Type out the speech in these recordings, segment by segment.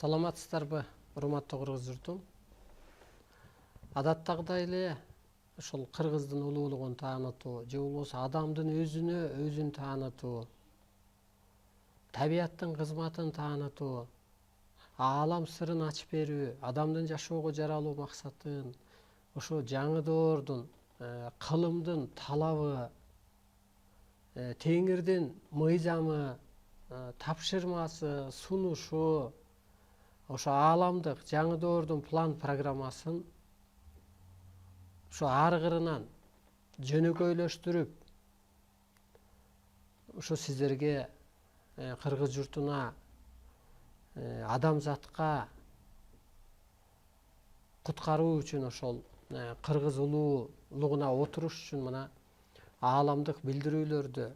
Саламатсыздарбы, урматтуу кыргыз журтум. Адаттагыдай эле ошол кыргыздын улуулугун таанытуу, же болбосо адамдын өзүн таанытуу, табияттын кызматын таанытуу, аалам сырын ачып берүү, адамдын жашоого жаралуу максатын, ошо жаңы доордун, кылымдын талабы, теңирдин мыйзамы, тапшырмасы, сунушу, ошо ааламдык жаңы доордун план программасын ошо ар кырынан жөнөкөйлөштүрүп, ошо сиздерге, кыргыз журтуна, адамзатка куткаруу үчүн ошол кыргыз улуулугуна отуруш үчүн мына ааламдык билдирүүлөрдү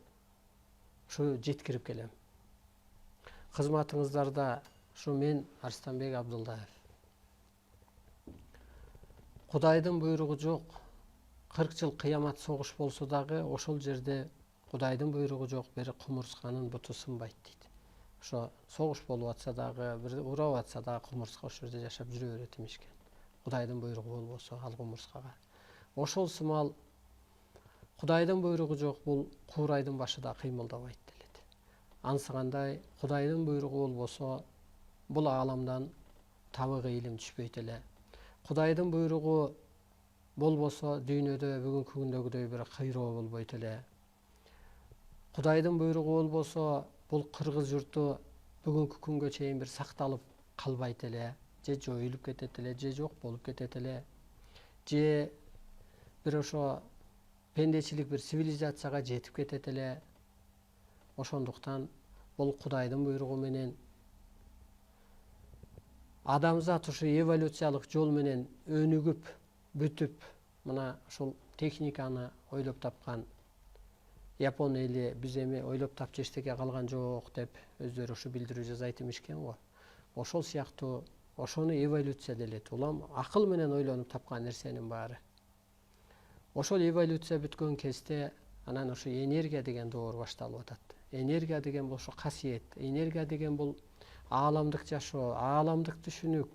ушу жеткирип келем. Кызматыңыздарда ушу мен Арстанбек Абдулдаев. Кудайдын буйругу жок. 40 жыл кыямат согуш болсо дагы ошол жерде Кудайдын буйругу жок, бир кумурсканын буту сынбайт дейт. Ошо согуш болуп атса дагы, бир урап атса дагы кумурска ошол жерде жашап жүрө берет эмишкен. Кудайдын буйругу болбосо ал кумурскага. Ошол сымал Кудайдын буйругу жок, бул куурайдын башы да кыймылдабайт делет. Ансыгандай Кудайдын буйругу болбосо бул ааламдан табыгы илим түшпөйт эле. Кудайдын буйругу болбосо дүйнөдө бүгүнкү күндөгүдөй бир кыйроо болбойт эле. Кудайдын буйругу болбосо бул кыргыз журту бүгүнкү күнгө чейин бир сакталып калбайт эле, же жоюлуп кетет эле, же жок болуп кетет эле, же бир ошо пендечилик бир цивилизацияга жетип кетет эле. Ошондуктан бул Кудайдын буйругу менен адамзат ушу эволюциялык жол менен өнүгүп, бүтүп, мына ушул техниканы ойлоп тапкан Япон эли биз эми ойлоп тапчу эчтеке калган жок деп өздөрү ушу билдирүү жасайт эмишкен го. Ошол сыяктуу ошону эволюция делет. Улам акыл менен ойлонуп тапкан нерсенин баары. Ошол эволюция бүткөн кезде анан ошо энергия деген доор башталып атат. Энергия деген бул ошо касиет, энергия деген бул ааламдык жашоо, ааламдык түшүнүк,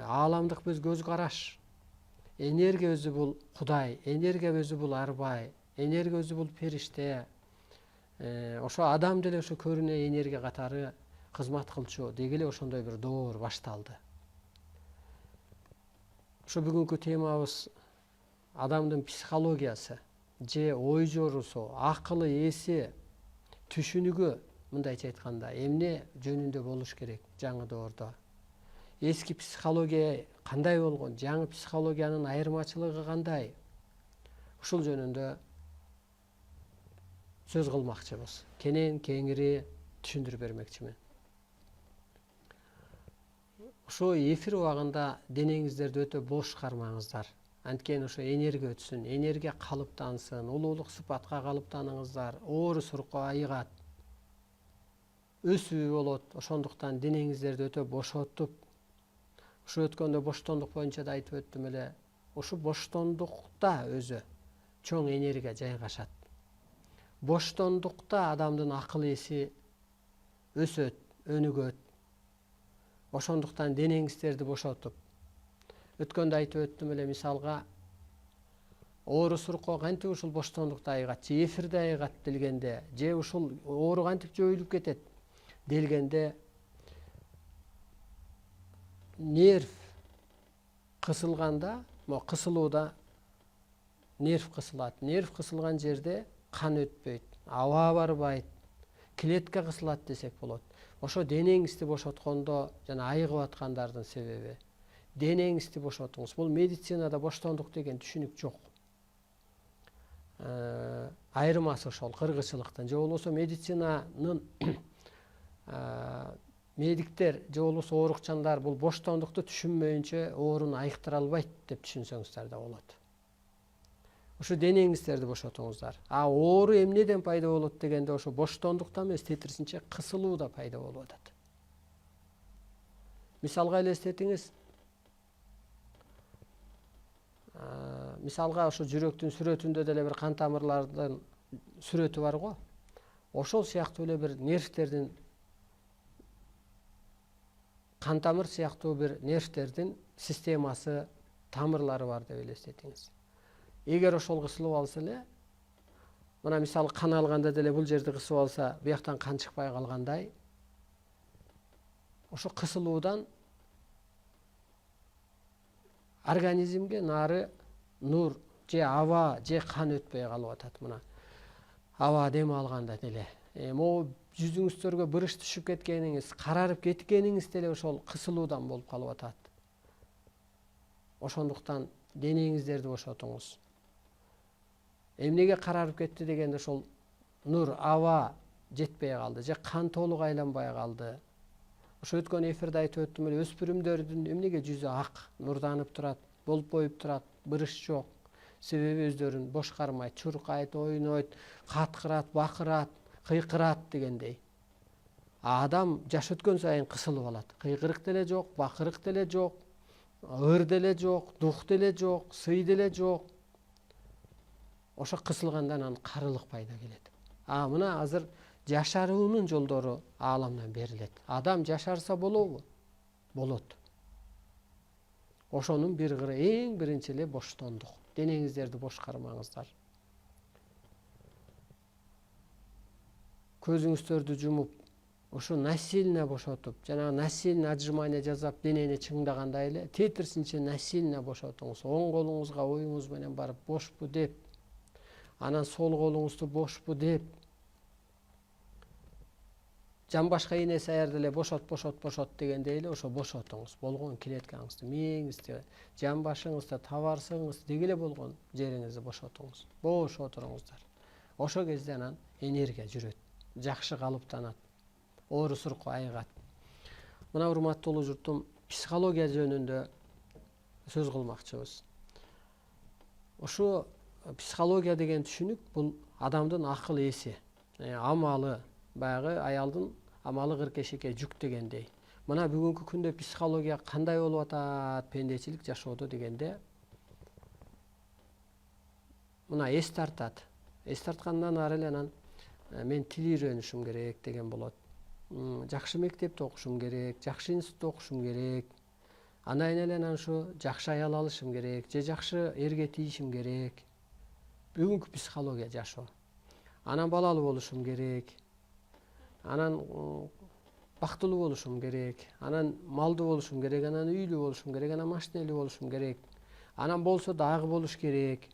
ааламдык биз көз караш. Энергия өзү бул Кудай, энергия өзү бул арбай, энергия өзү бул периште. Ошо адам деле ошо көрүнө энергия катары кызмат кылчу деги эле ошондой бир доор башталды. Ошо бүгүнкү темабыз адамдын психологиясы, же ой жоорусу, акылы, эси, түшүнүгү, мындайча айтканда, эмне жөнүндө болуш керек жаңы доордо. Эски психология кандай болгон, жаңы психологиянын айырмачылыгы кандай? Ушул жөнүндө сөз кылмакчыбыз. Кенен кеңири түшүндүрүп бермекчимин. Ошо эфир убагында денеңиздерди өтө бош кармаңыздар. Анткени ошо энергия өтсүн, энергия калыптансын, улуулук сыпатка калыптаныңыздар, оору сурукка айыгат, өсүү болот. Ошондуктан денеңиздерди өтө бошотуп, ушу өткөндө боштондук боюнча да айтып өттүм эле, ушу боштондукта өзү чоң энергия жайгашат. Боштондукта адамдын акыл эси өсөт, өнүгөт. Ошондуктан денеңиздерди бошотуп, өткөндө айтып өттүм эле, мисалга оору сурукка кантип ушул боштондукта айыгат, же эфирде айыгат делгенде, же ушул оору кантип жоюлуп кетет делгенде, нерв кысылганда, кысылууда нерв кысылат. Нерв кысылган жерде кан өтпөйт, аба барбайт, клетка кысылат десек болот. Ошо денеңизди бошоткондо жана айыгып аткандардын себеби денеңизди бошотуңуз. Бул медицинада боштондук деген түшүнүк жок. Айырмасы ошол кыргызчылыктын, же болбосо медицинанын медиктер же болбосо оорукчандар бул боштондукту түшүнмөйүнчө ооруну айыктыра албайт деп түшүнсөңүздөр да болот. Ушу денеңиздерди бошотуңуздар. Оору эмнеден пайда болот дегенде ошо боштондуктан эмес, тетирисинче кысылууда пайда болуп атат. Мисалга элестетиңиз. Мисалга ошо жүрөктүн сүрөтүндө деле бир кан тамырлардын сүрөтү бар го. Ошол сыяктуу эле бир нервтердин кан тамыр сыяктуу бир нервтердин системасы, тамырлары бар деп элестетиңиз. Эгер ошол кысылып алса эле, мына мисалы кан алганда деле бул жерди кысып алса, бияктан кан чыкпай калгандай, ошо кысылуудан организмге нары нур же аба же кан өтпөй калып атат. Мына аба дем алганда деле могу жүзүңүздөргө бырыш түшүп кеткениңиз, карарып кеткениңиз деле ошол кысылуудан болуп калып атат. Ошондуктан денеңиздерди бошотуңуз. Эмнеге карарып кетти дегенде ошол нур, аба жетпей калды же кан толук айланбай калды. Ошо өткөн эфирде айтып өттүм эле, өспүрүмдөрдүн эмнеге жүзү ак, нурданып турат, болуп турат, бырыш жок. Себеби өздөрүн бошкармайт, чуркайт, ойнойт, каткырат, бакырат, кыйкырат дегендей. Адам жаш өткөн сайын кысылып алат. Кыйкырык деле жок, бакырык деле жок, ыр деле жок, дух деле жок, сый деле жок. Ошо кысылгандан анан карылык пайда келет. Мына азыр жашаруунун жолдору ааламдан берилет. Адам жашарса болобу? Болот. Ошонун бир кыры эң биринчи эле боштондук. Денеңиздерди бошкармаңыздар. Көзүңүздөрдү жумуп, ошо насильно бошотуп, жанагы насильно отжимание жасап, денени чыңдагандай эле тетирсинче насильно бошотуңуз. Оң колуңузга оюңуз менен барып бошпу деп, анан сол колуңузду бошпу деп, жамбашка ийне саярды эле бошот дегендей эле ошо бошотуңуз. Болгон клеткаңызды, мээңизди, жамбашыңызды, табарсыңызды, деги эле болгон жериңизди бошотуңуз. Бош отуруңуздар. Ошо кезде анан энергия жүрөт, жакшы калыптанат, оору сурку айыгат. Мына урматтуу журтум, психология жөнүндө сөз кылмакчыбыз. Ошо психология деген түшүнүк бул адамдын акыл эси, амалы, баягы аялдын амалы 40 эшикке жүк дегендей. Мына бүгүнкү күндө психология кандай болуп атат, пендечилик жашоодо дегенде, мына эс тартат. Эс тарткандан ары эле анан мен тил үйрөнүшүм керек деген болот. Жакшы мектепте окушум керек, жакшы институтта окушум керек. Андан эле анан ушу жакшы аял алышым керек, же жакшы эрге тийишим керек. Бүгүнкү психология жашоо. Анан балалуу болушум керек. Анан бактылуу болушум керек. Анан малдуу болушум керек, анан үйлүү болушум керек, анан машинелүү болушум керек. Анан болсо дагы болуш керек.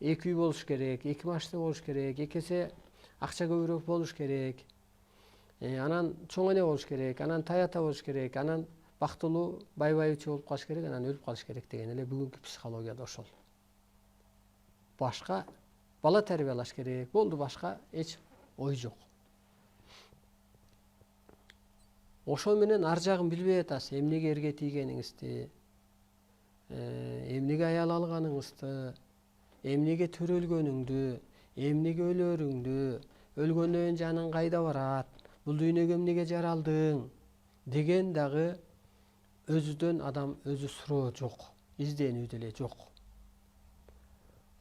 2 үй болуш керек, 2 машина болуш керек, 2 эсе акча көбүрөөк болуш керек. Анан чоң эне болуш керек, анан таята болуш керек, анан бактылуу бай-байчу болуп калыш керек, анан өлүп калыш керек деген эле бүгүнкү психологияда ошол. Башка бала тарбиялаш керек, болду, башка эч ой жок. Ошо менен ар жагын билбей атасыз, эмнеге эрге тийгениңизди, эмнеге аял алганыңызды, эмнеге төрөлгөнүңдү, эмнеге өлөрүңдү, өлгөндөн кийин жаның кайда барат, бул дүйнөгө эмнеге жаралдың деген дагы өзүдөн адам өзү суроо жок, изденүү деле жок.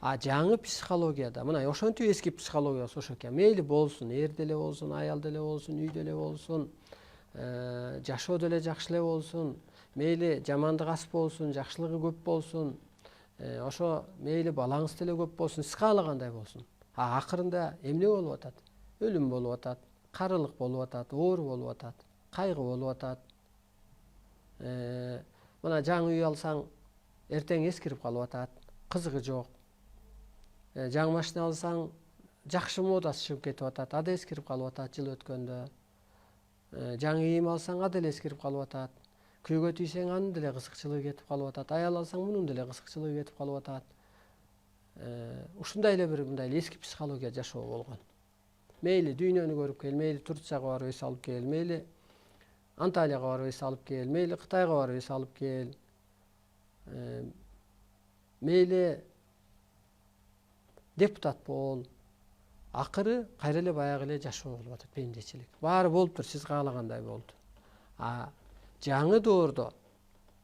Жаңы психологияда, мына ошентип эски психологиясы ошо экен. Мейли болсун, эр деле болсун, аял деле болсун, үй деле болсун, жашоо деле жакшы эле болсун, мейли жамандык аз болсун, жакшылыгы көп болсун, ошо мейли балаңыз деле көп болсун, сиз каалагандай болсун. Акырында эмне болуп атат? Өлүм болуп атат, карылык болуп атат, оору болуп атат, кайгы болуп атат. Мына жаңы үй алсаң, эртең эскирип калып атат, кызыгы жок. Жаңы машина алсаң, жакшы модасы чыгып кетип атат, ада эскирип калып атат жыл өткөндө. Жаңы кийим алсаң, ада эле эскирип калып атат. Күйгө тийсең, анын деле кызыкчылыгы кетип калып атат. Аял алсаң, мунун деле кызыкчылыгы кетип калып атат. Ушундай эле бир мындай эски психология жашоо болгон. Мейли дүйнөнү көрүп кел, мейли Турцияга барып эс алып кел, мейли Анталияга барып эс алып кел, мейли Кытайга барып эс алып кел. Мейли депутат бол. Акыры кайра эле баягы эле жашоо болуп атат, пендечилик. Баары болуптур, сиз каалагандай болду. Жаңы доордо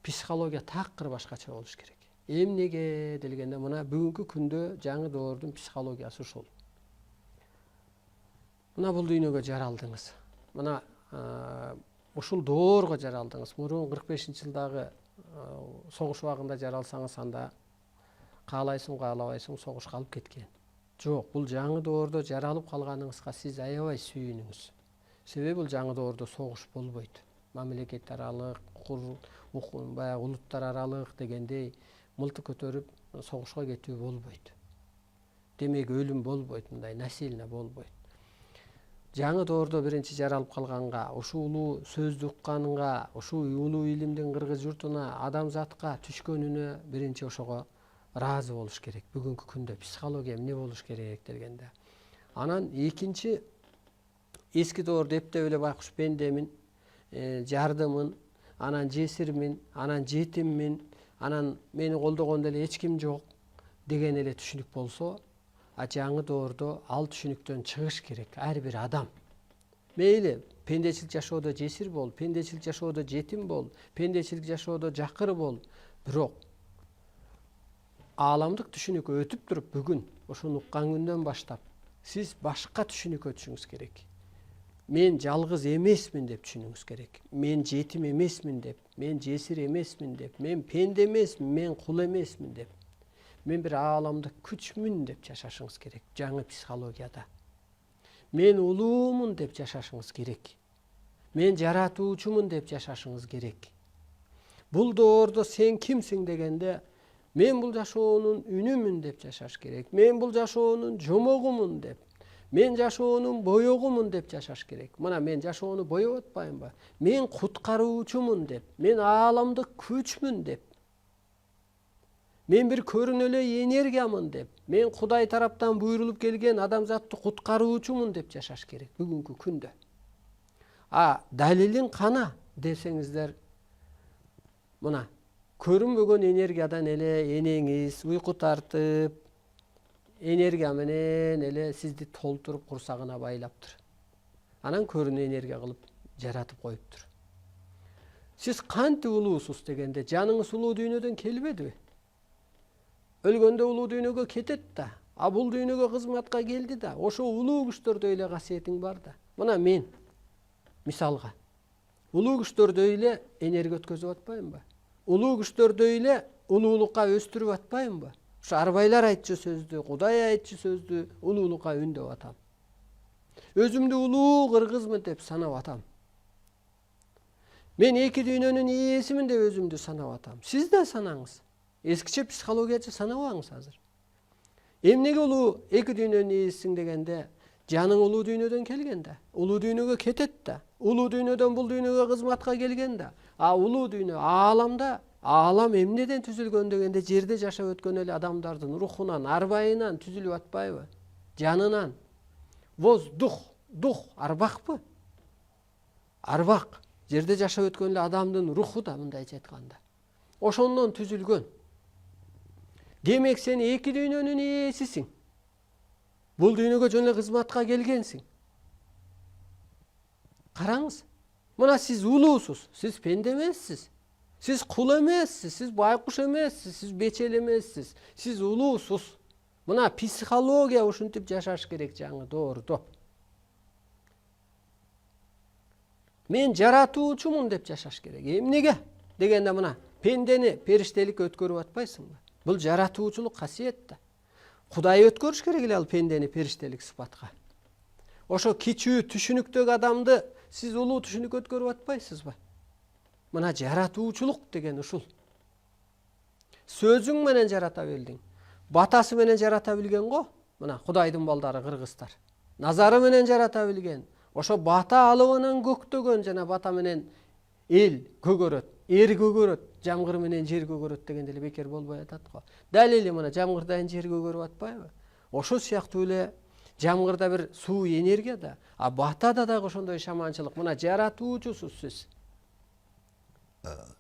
психология такыр башкача болуш керек. Эмнеге делгенде, мына бүгүнкү күндө жаңы доордун психологиясы ушул. Мына бул дүйнөгө жаралдыңыз. Мына ушул доорго жаралдыңыз. Мурун 45-жылдагы согуш убагында жаралсаңыз, анда каалайсың каалабайсың согушка алып кеткен. Жок, бул жаңы доордо жаралып калганыңызга сиз аябай сүйүнүңүз. Себеби бул жаңы доордо согуш болбойт. Мамлекет аралык, баягы улуттар аралык дегендей мылтык көтөрүп согушка кетүү болбойт. Демек өлүм болбойт, мындай насилие болбойт. Жаңы доордо биринчи жаралып калганга, ушул улуу сөздү укканга, ушул улуу илимдин кыргыз журтуна, адамзатка түшкөнүнө биринчи ошого ыраазы болуш керек. Бүгүнкү күндө психология эмне болуш керек дегенде. Анан экинчи, эски доордо эптеп эле байкуш пендемин, жардымын, анан жесирмин, анан жетиммин, анан мени колдогон деле эч ким жок деген эле түшүнүк болсо, жаңы доордо ал түшүнүктөн чыгыш керек. Ар бир адам мейли пендечилик жашоодо жесир бол, пендечилик жашоодо жетим бол, пендечилик жашоодо жакыр бол, бирок ааламдык түшүнүккө өтүп туруп бүгүн ошону уккан күндөн баштап сиз башка түшүнүккө өтүшүңүз керек. Мен жалгыз эмесмин деп түшүнүңүз керек. Мен жетим эмесмин деп, мен жесир эмесмин деп, мен пенде эмесмин, мен кул эмесмин деп, мен бир ааламдык күчмүн деп жашашыңыз керек. Жаңы психологияда мен улуумун деп жашашыңыз керек. Мен жаратуучумун деп жашашыңыз керек. Бул доордо сен кимсиң дегенде, мен бул жашоонун үнүмүн деп жашаш керек. Мен бул жашоонун жомогумун деп, мен жашоонун боёгумун деп жашаш керек. Мына мен жашоону боёп атпаймынбы? Мен куткаруучумун деп, мен ааламдык күчмүн деп, мен бир көрүнөлө энергиямын деп, мен Кудай тараптан буйрулуп келген адамзатты куткаруучумун деп жашаш керек бүгүнкү күндө. Далилин кана десеңиздер, мына көрүнбөгөн энергиядан эле энеңиз уйку тартып, энергия менен эле сизди толтуруп курсагына байлаптыр. Анан көрүнө энергия кылып жаратып коюптур. Сиз кантип улуусуз дегенде, жаныңыз улуу дүйнөдөн келбедиби? Өлгөндө улуу дүйнөгө кетет да, бул дүйнөгө кызматка келди да, ошо улуу күчтөрдөй эле касиетиң бар да. Мына мен мисалга улуу күчтөрдөй эле энергия өткөзүп атпаймынбы? Улуу күчтөрдөй эле улуулукка өстүрүп атпаймынбы? Ошо арбайлар айтчу сөздү, Кудай айтчу сөздү улуулукка үндөп атам. Өзүмдү улуу кыргызмын деп санап атам. Мен эки дүйнөнүн ээсимин деп өзүмдү санап атам. Сиз да санаңыз. Эскиче психологиячы санабаңыз азыр. Эмнеге улуу эки дүйнөнүн ээсисиң дегенде, жаның улуу дүйнөдөн келген да, улуу дүйнөгө кетет да, улуу дүйнөдөн бул дүйнөгө кызматка келген да. Улуу дүйнө ааламда, аалам эмнеден түзүлгөн дегенде, жерде жашап өткөн эле адамдардын рухунан, арбайынан түзүлүп атпайбы? Жанынан. Воздух, дух, арбакпы? Арбак. Жерде жашап өткөн эле адамдын руху да, мындайча айтканда. Ошондон түзүлгөн. Демек сен эки дүйнөнүн ээсисиң. Бул дүйнөгө жөн эле кызматка келгенсиң. Караңыз. Мына сиз улуусуз, сиз пенде эмессиз. Сиз кул эмессиз, сиз байкуш эмессиз, сиз бечел эмессиз. Сиз улуусуз. Мына психология ушинтип жашаш керек жаңы доордо. Мен жаратуучумун деп жашаш керек. Эмнеге дегенде, мына пендени периштеликке өткөрүп атпайсыңбы? Бул жаратуучулук касиет да. Кудай өткөрүш керек эле ал пендени периштелик сыпатка. Ошо кичүү түшүнүктөгү адамды сиз улуу түшүнүккө өткөрүп атпайсызбы? Мына жаратуучулук деген ушул. Сөзүң менен жарата билдиң. Батасы менен жарата билген го. Мына Кудайдын балдары кыргыздар. Назары менен жарата билген. Ошо бата алып анан көктөгөн, жана бата менен эл көгөрөт, эр көгөрөт, жамгыр менен жер көгөрөт дегенде эле бекер болбой атат го. Дал эле мына жамгырдан жер көгөрүп атпайбы? Ошо сыяктуу эле жамгырда бир суу энергия да, батада дагы ошондой шаманчылык. Мына жаратуучусуз сиз.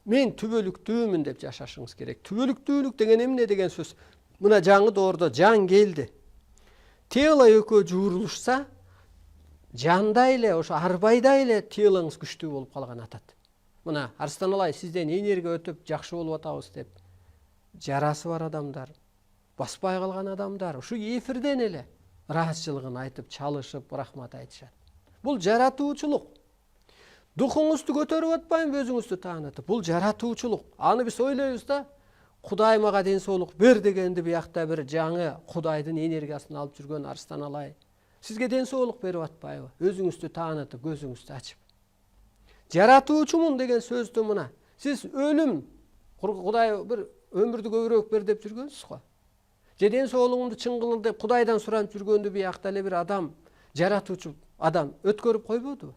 Мен түбөлүктүүмүн деп жашашыңыз керек. Түбөлүктүүлүк деген эмне деген сөз? Мына жаңы доордо жан келди. Тело экөө жуурулушса, жандай эле, ошо арбайдай эле телоңуз күчтүү болуп калган атат. Мына Арстан Алай сизден энергия өтүп жакшы болуп атабыз деп жарасы бар адамдар, баспай калган адамдар ушу эфирден эле ыраазычылыгын айтып, чалышып, рахмат айтышат. Бул жаратуучулук. Духуңузду көтөрүп атпайбы, өзүңүздү таанытып. Бул жаратуучулук. Аны биз ойлойбуз да. Кудай мага ден соолук бер дегенди биякта бир жаңы Кудайдын энергиясын алып жүргөн Арстан Алай. Сизге ден соолук берип атпайбы? Өзүңүздү таанытып, көзүңүздү ачып. Жаратуучумун деген сөздү мына. Сиз өлүм, Кудай бир өмүрдү көбүрөөк бер деп жүргөнсүз го. Же ден соолугумду чың кылын деп Кудайдан суранып жүргөндү биякта эле бир адам, жаратуучу адам өткөрүп койбодубу?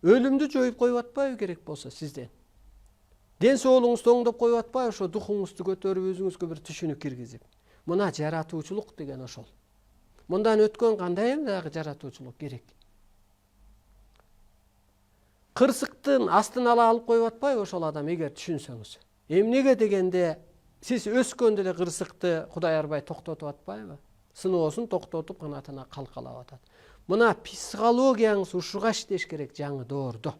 Өлүмдү жоюп коюп атпайбы керек болсо сизден? Ден соолугуңузду оңдоп коюп атпайбы, ошо духуңузду көтөрүп өзүңүзгө бир түшүнүк киргизип? Мына жаратуучулук деген ошол. Мындан өткөн кандай дагы жаратуучулук керек? Кырсыктын астына алып коюп атпайбы ошол адам, эгер түшүнсөңүз? Эмнеге дегенде сиз өскөндө эле кырсыкты Кудай арбай токтотуп атпайбы? Сыноосун токтотуп канатына калкалап атат. Мына психологияңыз ушуга иштеш керек жаңы доордо.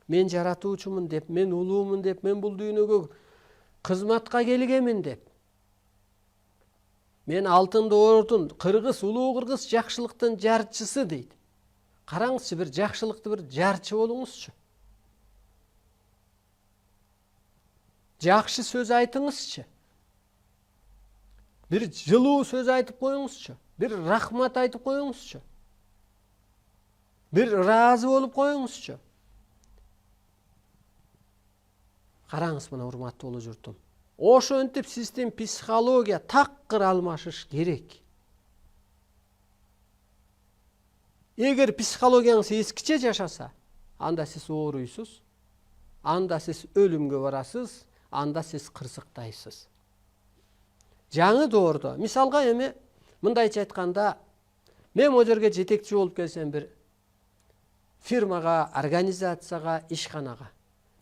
Мен жаратуучумун деп, мен улуумун деп, мен бул дүйнөгө кызматка келгемин деп. Мен алтын доордун кыргыз, улуу кыргыз жакшылыктын жарчысы дейт. Караңызчы, бир жакшылыкты бир жарчы болуңузчу. Жакшы сөз айтыңызчы. Бир жылуу сөз айтып коюңузчу. Бир рахмат айтып коюңузчу. Бир ыраазы болуп коюңузчу. Караңыз мына урматтуу улуу журтум. Ошентип сиздин психология такыр алмашыш керек. Эгер психологияңыз эскиче жашаса, анда сиз ооруйсуз, анда сиз өлүмгө барасыз, анда сиз кырсыктайсыз. Жаңы доордо, мисалга эми мындайча айтканда, мен о жерге жетекчи болуп келсем бир фирмага, организацияга, ишканага.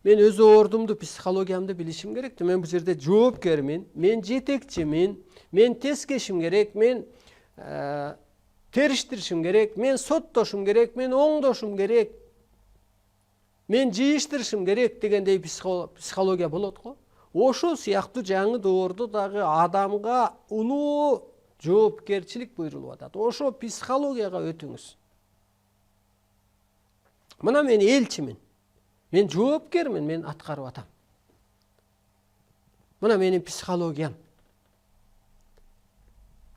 Мен өз ордумду, психологиямды билишим керек. Мен бул жерде жоопкермин, мен жетекчимин, мен тескешим керек, мен териштиришим керек, мен соттошум керек, мен оңдошум керек, мен жыйыштырышым керек дегендей психология болот го. Ошол сыяктуу жаңы доордо дагы адамга улуу жоопкерчилик буйрулуп атат. Ошо психологияга өтүңүз. Мына мен элчимин. Мен жоопкермин, мен аткарып атам. Мына менин психологиям.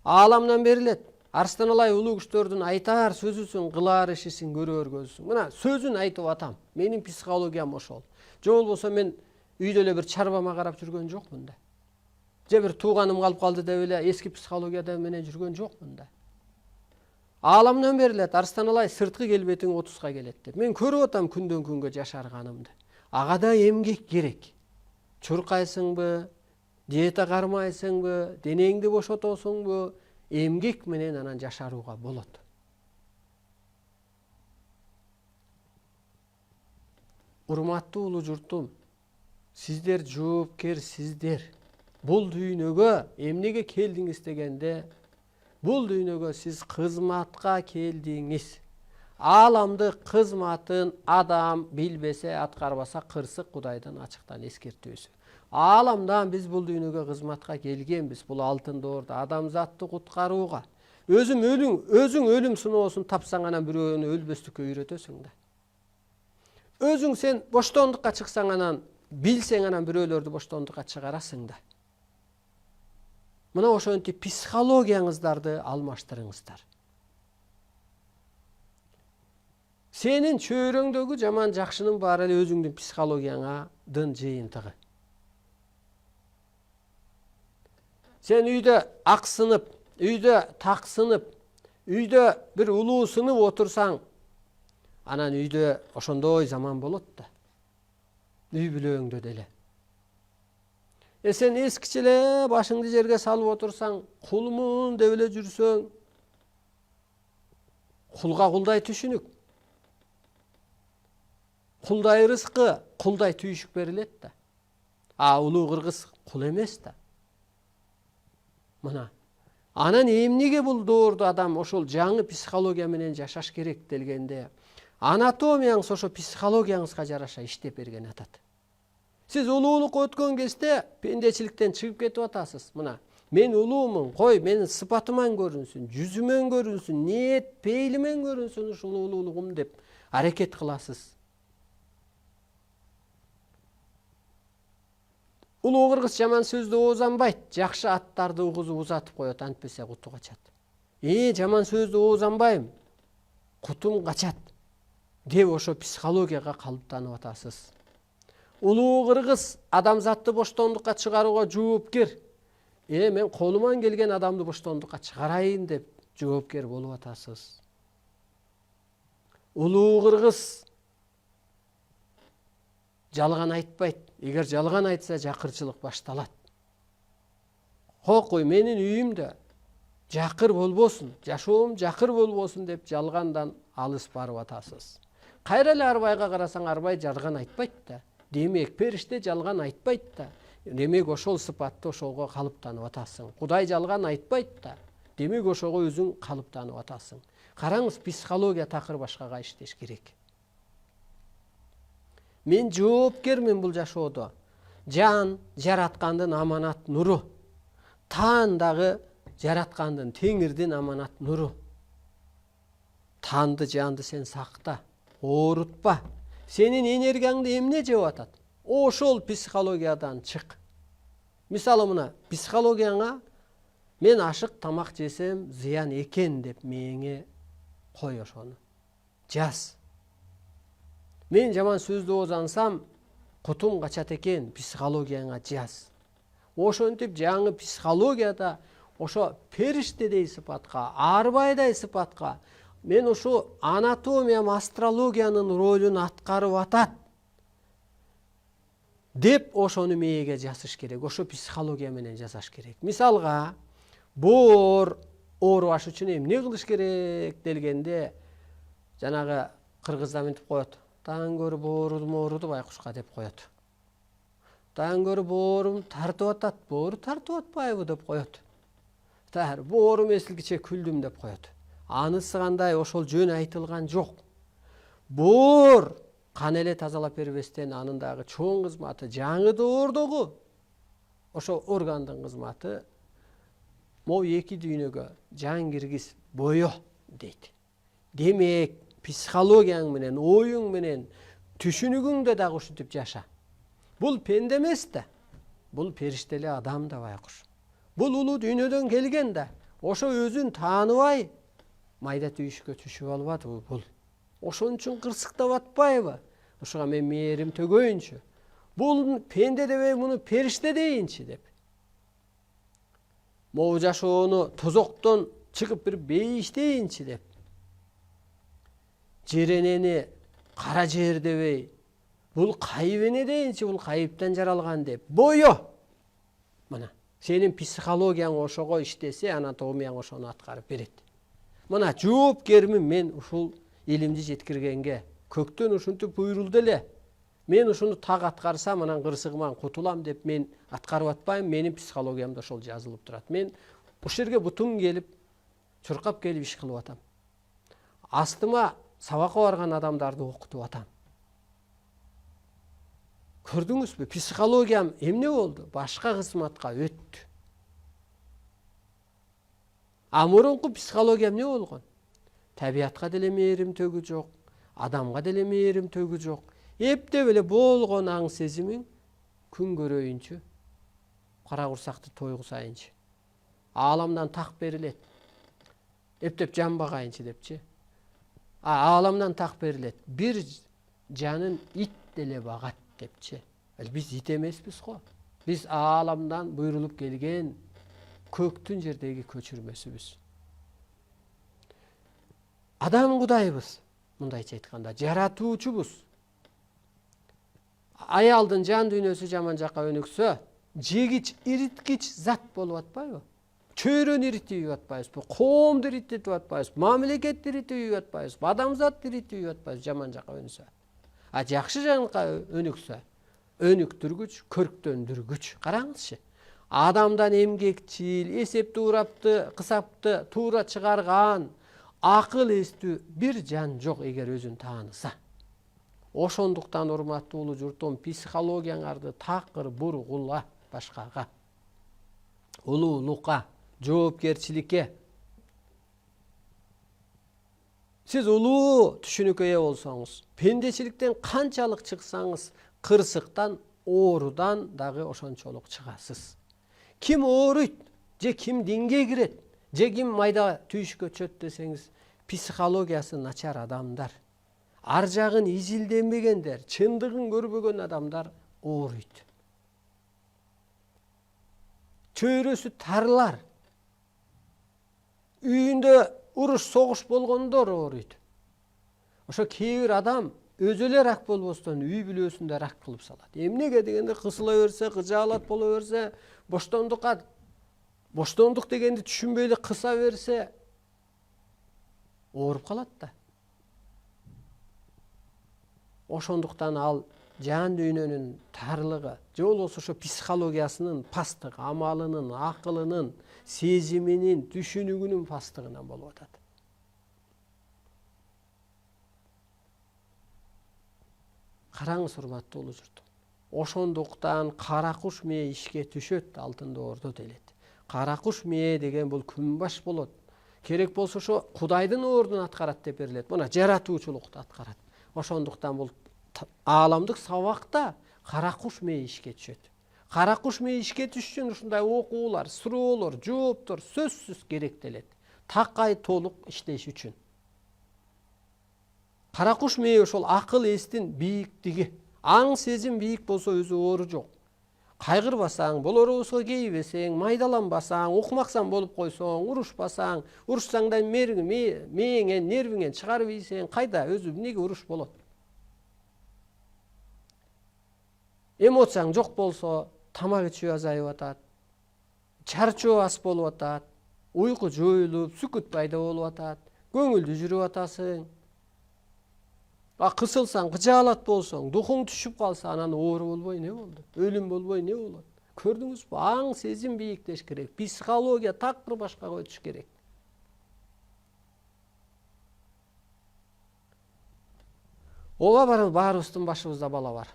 Ааламдан берилет. Арстан Алай улуу күчтөрдүн айтар сөзүсүн, кылар ишисин көрөр көзүсүн. Мына сөзүн айтып атам. Менин психологиям ошол. Же болбосо мен үйдө эле бир чарбама карап жүргөн жокмун да. Же бир тууганым калып калды деп эле эски психологияда менен жүргөн жокмун да. Ааламдан берилет. Арстан Алай сырткы келбетиң 30га келет деп. Мен көрүп атам күндөн күнгө жашарганымды. Ага да эмгек керек. Чуркайсыңбы, диета кармайсыңбы, денеңди бошотосуңбу, эмгек менен анан жашарууга болот. Урматтуу улуу журтум, сиздер жоопкерсиздер. Бул дүйнөгө эмнеге келдиңиз дегенде, бул дүйнөгө сиз кызматка келдиңиз. Ааламды кызматын адам билбесе, аткарбаса кырсык Кудайдан ачыктан эскертүүсү. Ааламдан биз бул дүйнөгө кызматка келгенбиз. Бул алтын доордо адамзатты куткарууга. Өзүң өлүм сыноосун тапсаң, анан бирөөнү өлбөстүккө үйрөтөсүң да. Өзүң сен боштондукка чыксаң, анан билсең, анан бирөөлөрдү боштондукка чыгарасың да. Мына ошентип психологияңыздарды алмаштырыңыздар. Сенин чөйрөңдөгү жаман жакшынын баары эле өзүңдүн психологияңдын жыйынтыгы. Сен үйдө аксынып, үйдө таксынып, үйдө бир улуусынып отурсаң, анан үйдө ошондой заман болот да. Үй бүлөңдө деле. Сен эскиче эле башыңды жерге салып отурсаң, кулмун деп эле жүрсөң, кулга кулдай түшүнүк. Кулдай рызкы, кулдай түйшүк берилет да. Улуу кыргыз кул эмес да. Мына. Анан эмнеге бул доордо адам ошол жаңы психология менен жашаш керек делгенде, анатомияңыз ошо психологияңызга жараша иштеп берген атат. Сиз улуулукка өткөн кезде пендечиликтен чыгып кетип атасыз. Мына, мен улуумун, кой, менин сыпатыман көрүнсүн, жүзүмөн көрүнсүн, ниет, пейилимен көрүнсүн ушул улуулугум деп аракет кыласыз. Улуу кыргыз жаман сөздү оозанбайт, жакшы аттарды угузуп узатып коет, антпесе куту качат. Жаман сөздү оозанбайм, кутум качат деп ошо психологияга калыптанып атасыз. Улуу кыргыз адамзатты боштондукка чыгарууга жоопкер. Мен колуман келген адамды боштондукка чыгарайын деп жоопкер болуп атасыз. Улуу кыргыз жалган айтпайт. Эгер жалган айтса жакырчылык башталат. Кокуй, менин үйүмдө жакыр болбосун, жашоом жакыр болбосун деп жалгандан алыс барып атасыз. Кайра эле Арбайга карасаң, Арбай жалган айтпайт да. Демек, периште жалган айтпайт да. Демек, ошол сыпатты ошолго калыптанып атасың. Кудай жалган айтпайт да. Демек, ошого өзүң калыптанып атасың. Караңыз, психология такыр башкага иштеш керек. Мен жоопкермин бул жашоодо. Жан жараткандын аманат нуру. Таан дагы жараткандын, Теңирдин аманат нуру. Таанды, жанды сен сакта, оорутпа. Сенин энергияңды эмне жеп атат? Ошол психологиядан чык. Мисалы мына, психологияңа мен ашык тамак жесем зыян экен деп мээңе кой ошону. Жаз. Мен жаман сөздү оозансам, кутум качат экен, психологияңа жаз. Ошентип жаңы психологияда ошо периштедей сыпатка, Арбайдай сыпатка мен ошо анатомия, астрологиянын ролун аткарып атат деп ошону мээге жазыш керек. Ошо психология менен жазаш керек. Мисалга, боор оорубаш үчүн эмне кылыш керек делгенде, жанагы кыргызда мынтип коет. Таң көрү бооруду байкушка деп коет. Таң көрү боорум тартып атат, боору тартып атпайбы деп коет. Боорум эсилгиче күлдүм деп коет. Анысы кандай, ошол жөн айтылган жок. Боор кан эле тазалап бербестен анын дагы чоң кызматы жаңы доордогу ошо органдын кызматы могу эки дүйнөгө жан киргиз боё дейт. Демек, психологияң менен, оюң менен, түшүнүгүңдө дагы ушинтип жаша. Бул пенде эмес да. Бул периштели адам да байкуш. Бул улуу дүйнөдөн келген да. Ошо өзүн тааныбай майда түйүшкө түшүп албадыбы бул? Ошон үчүн кырсыктап атпайбы? Ошого мен мээрим төгөйүнчү. Бул пенде дебей, муну периште дейинчи деп. Могу жашоону тозоктон чыгып бир бейиштейинчи деп. Жеренени кара жер дебей, бул кайып дейинчи, бул кайыптан жаралган деп. Боё! Мына, сенин психологияң ошого иштесе, анатомияң ошону аткарып берет. Мына, жоопкермин мен ушул илимди жеткиргенге. Көктөн ушинтип буйрулду эле. Мен ушуну так аткарсам, анан кырсыгыман кутулам деп мен аткарып атпайм. Менин психологиямда ошол жазылып турат. Мен ушул жерге бутум келип, чуркап келип иш кылып атам. Астыма сабакка барган адамдарды окутуп атам. Көрдүңүзбү? Психологиям эмне болду? Башка кызматка өттү. Мурунку психология эмне болгон? Табиятка деле мээрим төгү жок, адамга деле мээрим төгү жок. Эптеп эле болгон аң сезимиң күн көрөйүнчү, кара курсакты тойгузайынчы. Ааламдан так берилет. Эптеп жанбагайынчы депчи. Ааламдан так берилет. Бир жанын ит деле багат депчи. Биз ит эмеспиз го. Биз ааламдан буйрулуп келген көктүн жердеги көчүрмөсүбүз. Адам кудайбыз, мындайча айтканда, жаратуучубуз. Аялдын жан дүйнөсү жаман жакка өнүксө, жегич, ириткич зат болуп атпайбы? Чөйрөнү иритип атпайбызбы? Коомду иритип атпайбызбы? Мамлекетти иритип атпайбызбы? Адамзатты иритип атпайбызбы жаман жакка өнүксө? Жакшы жакка өнүксө, өнүктүргүч, көрктөндүргүч. Караңызчы. Адамдан эмгекчил, эсепти урапты, кысапты туура чыгарган, акыл эстүү бир жан жок эгер өзүн тааныса. Ошондуктан урматтуу улуу журтум, психологияңарды такыр бургула башкага. Улуулукка, жоопкерчиликке. Сиз улуу түшүнүккө ээ болсоңуз, пендечиликтен канчалык чыксаңыз, кырсыктан оорудан дагы ошончолук чыгасыз. Ким ооруйт, же ким динге кирет, же ким майда түйүшкө чөт десеңиз, психологиясы начар адамдар, ар жагын изилденбегендер, чындыгын көрбөгөн адамдар ооруйт. Чөйрөсү тарлар, үйүндө уруш согуш болгондор ооруйт. Ошо кээ бир адам өзү эле рак болбостон үй бүлөсүндө рак кылып салат. Эмнеге дегенде кысыла берсе, кыжаалат боло берсе, боштондук дегенди түшүнбөй эле кыса берсе ооруп калат да. Ошондуктан ал жан дүйнөнүн тарлыгы, же болбосо ошо психологиясынын пасттыгы, амалынын, акылынын, сезиминин, түшүнүгүнүн пасттыгынан болуп атат. Караңыз, урматтуу улуу журтум. Ошондуктан кара куш мээ ишке түшөт, алтын доордо делет. Кара куш мээ деген бул күнбаш болот. Керек болсо ошо Кудайдын ордун аткарат деп берилет. Мына жаратуучулукту аткарат. Ошондуктан бул ааламдык сабакта кара куш мээ ишке түшөт. Кара куш мээ ишке түшүш үчүн ушундай окуулар, суроолор, жооптор сөзсүз керектелет. Такай толук иштеш үчүн. Кара куш мээ ошол акыл эстин бийиктиги. Аң сезим бийик болсо өзү оору жок. Кайгырбасаң, болорубузга кейбесең, майдаланбасаң, укмаксан болуп койсоң, урушпасаң, урушсаң да мээңен, нервиңен чыгарып ийсең, кайда өзү эмнеге уруш болот? Эмоцияң жок болсо, тамак ичүү азайып атат, чарчоо аз болуп атат, уйку жоюлуп, сүкүт пайда болуп атат, көңүлдүү жүрүп атасың. Кысылсаң, кыжаалат болсоң, духуң түшүп калса, анан оору болбой не болду? Өлүм болбой не болот? Көрдүңүзбү? Аң сезим бийиктеш керек. Психология такыр башкага өтүш керек. Ооба баарыбыздын башыбызда бала бар.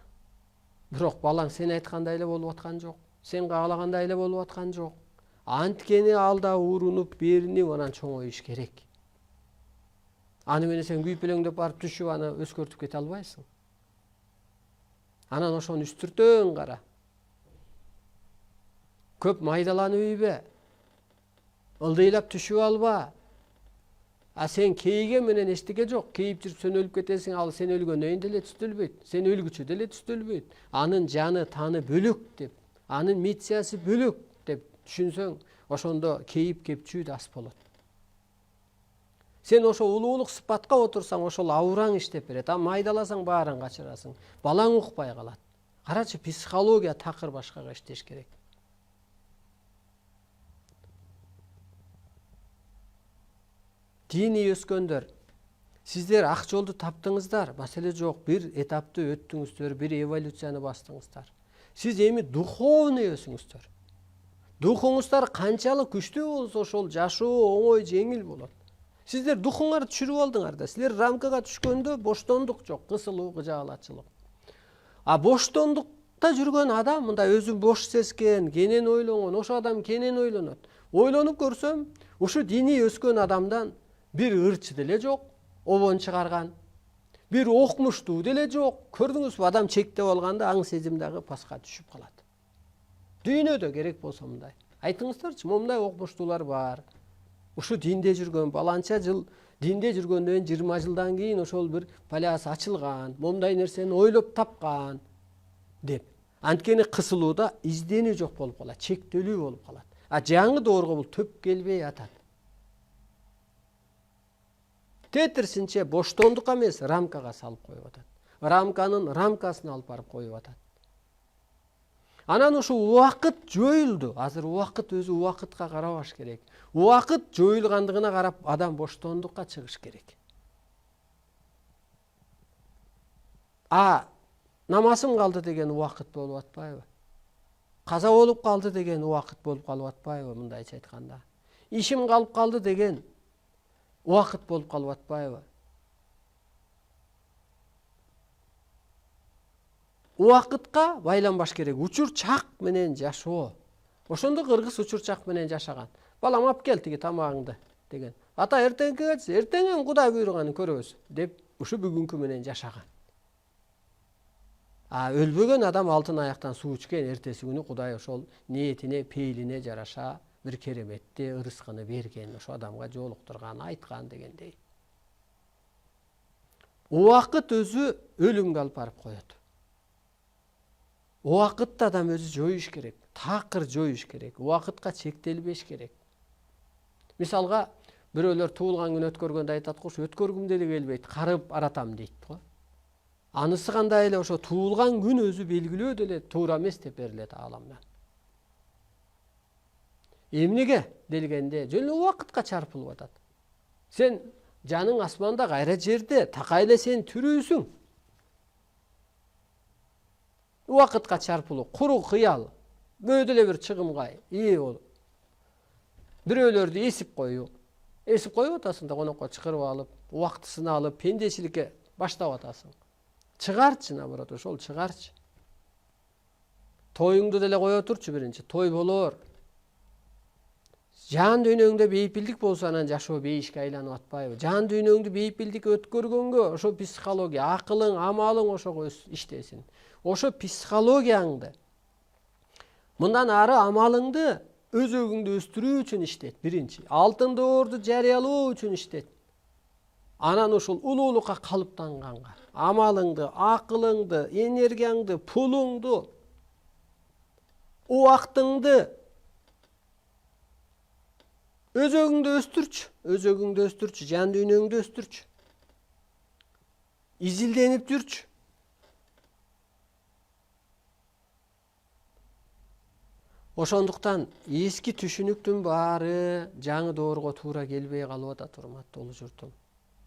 Бирок балаң сен айткандай эле болуп аткан жок. Сен каалагандай эле болуп аткан жок. Анткени алда урунуп, беринип, анан чоңоюш керек. Аны менен сен күйүп элеңдеп барып түшүп, аны өскөртүп кете албайсың. Анан ошону үстүртөң кара. Көп майдаланып ийбе. Ылдыйлап түшүп алба. Сен кейген менен эчтеке жок. Кейип жүрүп сен өлүп кетесиң, ал сен өлгөндөн деле түстөлбөйт. Сен өлгүчү деле түстөлбөйт. Анын жаны, таны бөлөк деп, анын миссиясы бөлөк деп түшүнсөң, ошондо кейип кепчүү да аз болот. Сен ошо улуулук сыпатка отурсаң, ошол аураң иштеп берет. Майдаласаң баарын качырасың. Балаң укпай калат. Карачы, психология такыр башкага иштеш керек. Дини өскөндөр, сиздер ак жолду таптыңыздар, маселе жок, бир этапты өттүңүздөр, бир эволюцияны бастыңыздар. Сиз эми духовный өсүңүздөр. Духуңуздар канчалык күчтүү болсо, ошол жашоо оңой, жеңил болот. Сиздер духуңарды түшүрүп алдыңар да, силер рамкага түшкөндө боштондук жок, кысылуу, кыжаалатчылык. Боштондукта жүргөн адам, мындай өзүн бош сезген, кенен ойлонгон, ошо адам кенен ойлонот. Ойлонуп көрсөм, ушу дини өскөн адамдан бир ырчы деле жок, обон чыгарган, бир окмуштуу деле жок. Көрдүңүзбү, адам чектеп алганда аң сезим дагы паска түшүп калат. Дүйнөдө керек болсо мындай. Айтыңыздарчы, мындай окмуштуулар бар. Ушу динде жүргөн, баланча жыл динде жүргөндөн 20 жылдан кийин ошол бир паляс ачылган, момдай нерсени ойлоп тапкан деп. Анткени кысылууда изденүү жок болуп калат, чектелүү болуп калат. Жаңы доорго бул төп келбей атат. Тетирсинче боштондукка эмес, рамкага салып коюп атат. Рамканын рамкасына алып барып коюп атат. Анан ушу убакыт жоюлду. Азыр убакыт өзү убакытка карабаш керек. Убакыт жоюлгандыгына карап адам боштондукка чыгыш керек. Намазым калды деген убакыт болуп атпайбы? Каза болуп калды деген убакыт болуп калып атпайбы, мындайча айтканда? Ишим калып калды деген убакыт болуп калып атпайбы? Убакытка байланбаш керек. Учурчак менен жашоо. Ошондо кыргыз учурчак менен жашаган. Балам алып кел тиги тамагыңды деген. Ата эртеңки кетсин, эртеңен Кудай буйруганын көрөбүз деп ушу бүгүнкү менен жашаган. Өлбөгөн адам алтын аяктан суу ичкен, эртеси күнү Кудай ошол ниетине, пейлине жараша бир кереметти ырыскыны берген, ошо адамга жолуктурган, айткан дегендей. Убакыт өзү өлүмгө алып барып коет. Убакытты адам өзү жоюш керек, такыр жоюш керек, убакытка чектелбеш керек. Мисалга, бирөөлөр туулган күн өткөргөндө айтат го, өткөргүм деле келбейт, карып аратам дейт го. Анысы кандай эле ошо туулган күн өзү белгилөө деле туура эмес деп берилет ааламдан. Эмнеге делгенде жөн эле убакытка чарпылып атат. Сен жаның асманда, кайра жерде, такай эле сен тирүүсүң. Убакытка чарпылуу, куру кыял, бөөдө эле бир чыгымга ээ болуп. Бирөөлөрдү эсип коюу. Эсип коюп атасың да конокко чакырып алып, убактысын алып, пендечиликке баштап атасың. Чыгарчы, наоборот, ошол чыгарчы. Тоюңду деле кое турчу биринчи, той болор. Жан дүйнөңдө бейпилдик болсо анан жашоо бейишке айланып атпайбы? Жан дүйнөңдү бейпилдик өткөргөнгө ошо психология, акылың, амалың ошого иштесин. Ошо психологияңды, мындан ары амалыңды өзөгүңдү өстүрүү үчүн иштет биринчи. Алтын доорду жарыялоо үчүн иштет. Анан ошол улуулукка калыптанганга амалыңды, акылыңды, энергияңды, пулуңду, убактыңды өзөгүңдү өстүрчү, жан дүйнөңдү өстүрчү. Изилденип жүрчү. Ошондуктан эски түшүнүктүн баары жаңы доорго туура келбей калып атат, урматтуу улуу журтум.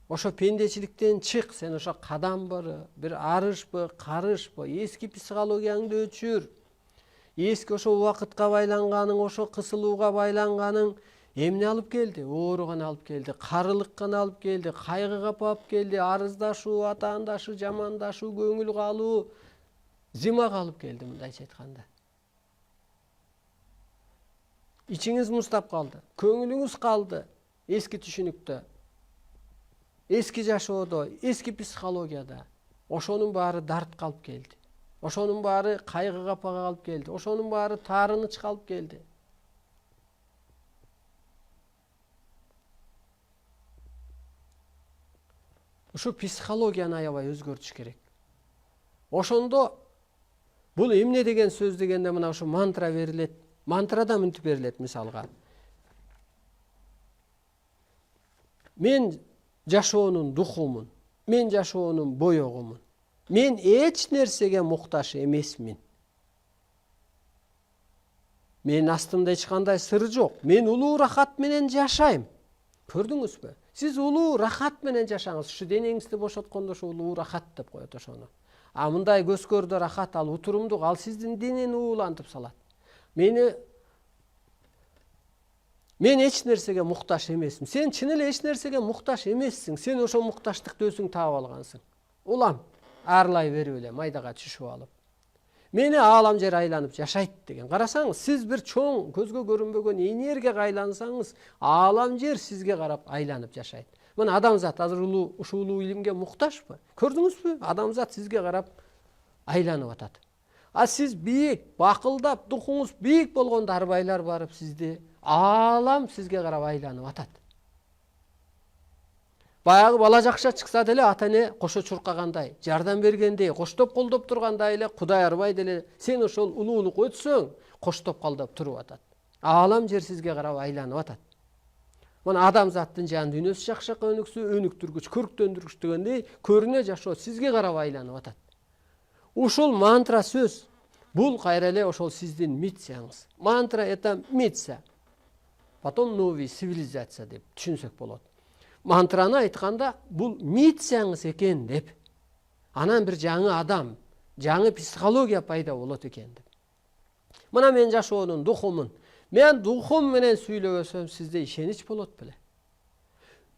Ошо пендечиликтен чык, сен ошо кадамбы, бир арышпы, карышпы, эски психологияңды өчүр. Эски ошо убакытка байланганың, ошо кысылууга байланганың эмне алып келди? Ооруган алып келди, карылыккан алып келди, кайгыга алып келди, арыздашуу, атаандашуу, жамандашуу, көңүл калуу, зимага алып келди, мындайча айтканда. Ичиңиз муздап калды, көңүлүңүз калды эски түшүнүктө, эски жашоодо, эски психологияда. Ошонун баары дартка алып келди. Ошонун баары кайгы капага алып келди. Ошонун баары таарынычка алып келди. Ушу психологияны аябай өзгөртүш керек. Ошондо бул эмне деген сөз дегенде мына ушу мантра берилет. Мантрада мынтип берилет, мисалга. Мен жашоонун духумун, мен жашоонун боёгумун. Мен эч нерсеге муктаж эмесмин. Мен астымда эч кандай сыр жок. Мен улуу рахат менен жашайм. Көрдүңүзбү? Сиз улуу рахат менен жашаңыз. Ушу денеңизди бошоткондо ошо улуу рахат деп коет ошону. Мындай көз көрдө рахат, ал утурумдук, ал сиздин денени уулантып салат. Мен эч нерсеге муктаж эмесмин. Сен чын эле эч нерсеге муктаж эмессиң. Сен ошо мукташтыкты өзүң таап алгансың. Улам арлай берип эле майдага түшүп алып. Мени аалам жер айланып жашайт деген. Карасаңыз, сиз бир чоң көзгө көрүнбөгөн энергияга айлансаңыз, аалам жер сизге карап айланып жашайт. Мына адамзат азыр ушул улуу илимге муктажбы? Көрдүңүзбү? Адамзат сизге карап айланып атат. Сиз бийик, бакылдап, духуңуз бийик болгондо арбайлар барып сизди, аалам сизге карап айланып атат. Баягы бала жакша чыкса деле ата эне кошо чуркагандай, жардам бергендей, коштоп колдоп тургандай эле Кудай арбай деле сен ошол улуулук өтсөң, коштоп колдоп туруп атат. Аалам жер сизге карап айланып атат. Мына адамзаттын жан дүйнөсү жакшакка өнүксө, өнүктүргүч, көрктөндүргүч дегендей, көрүнө жашоо сизге карап айланып атат. Ушул мантра сөз. Бул кайра эле ошол сиздин миссияңыз. Мантра это миссия. Потом новый цивилизация деп түшүнсөк болот. Мантраны айтканда бул миссияңыз экен деп. Анан бир жаңы адам, жаңы психология пайда болот экен деп. Мына мен жашоонун духумун. Мен духум менен сүйлөбөсөм, сизде ишенич болот беле?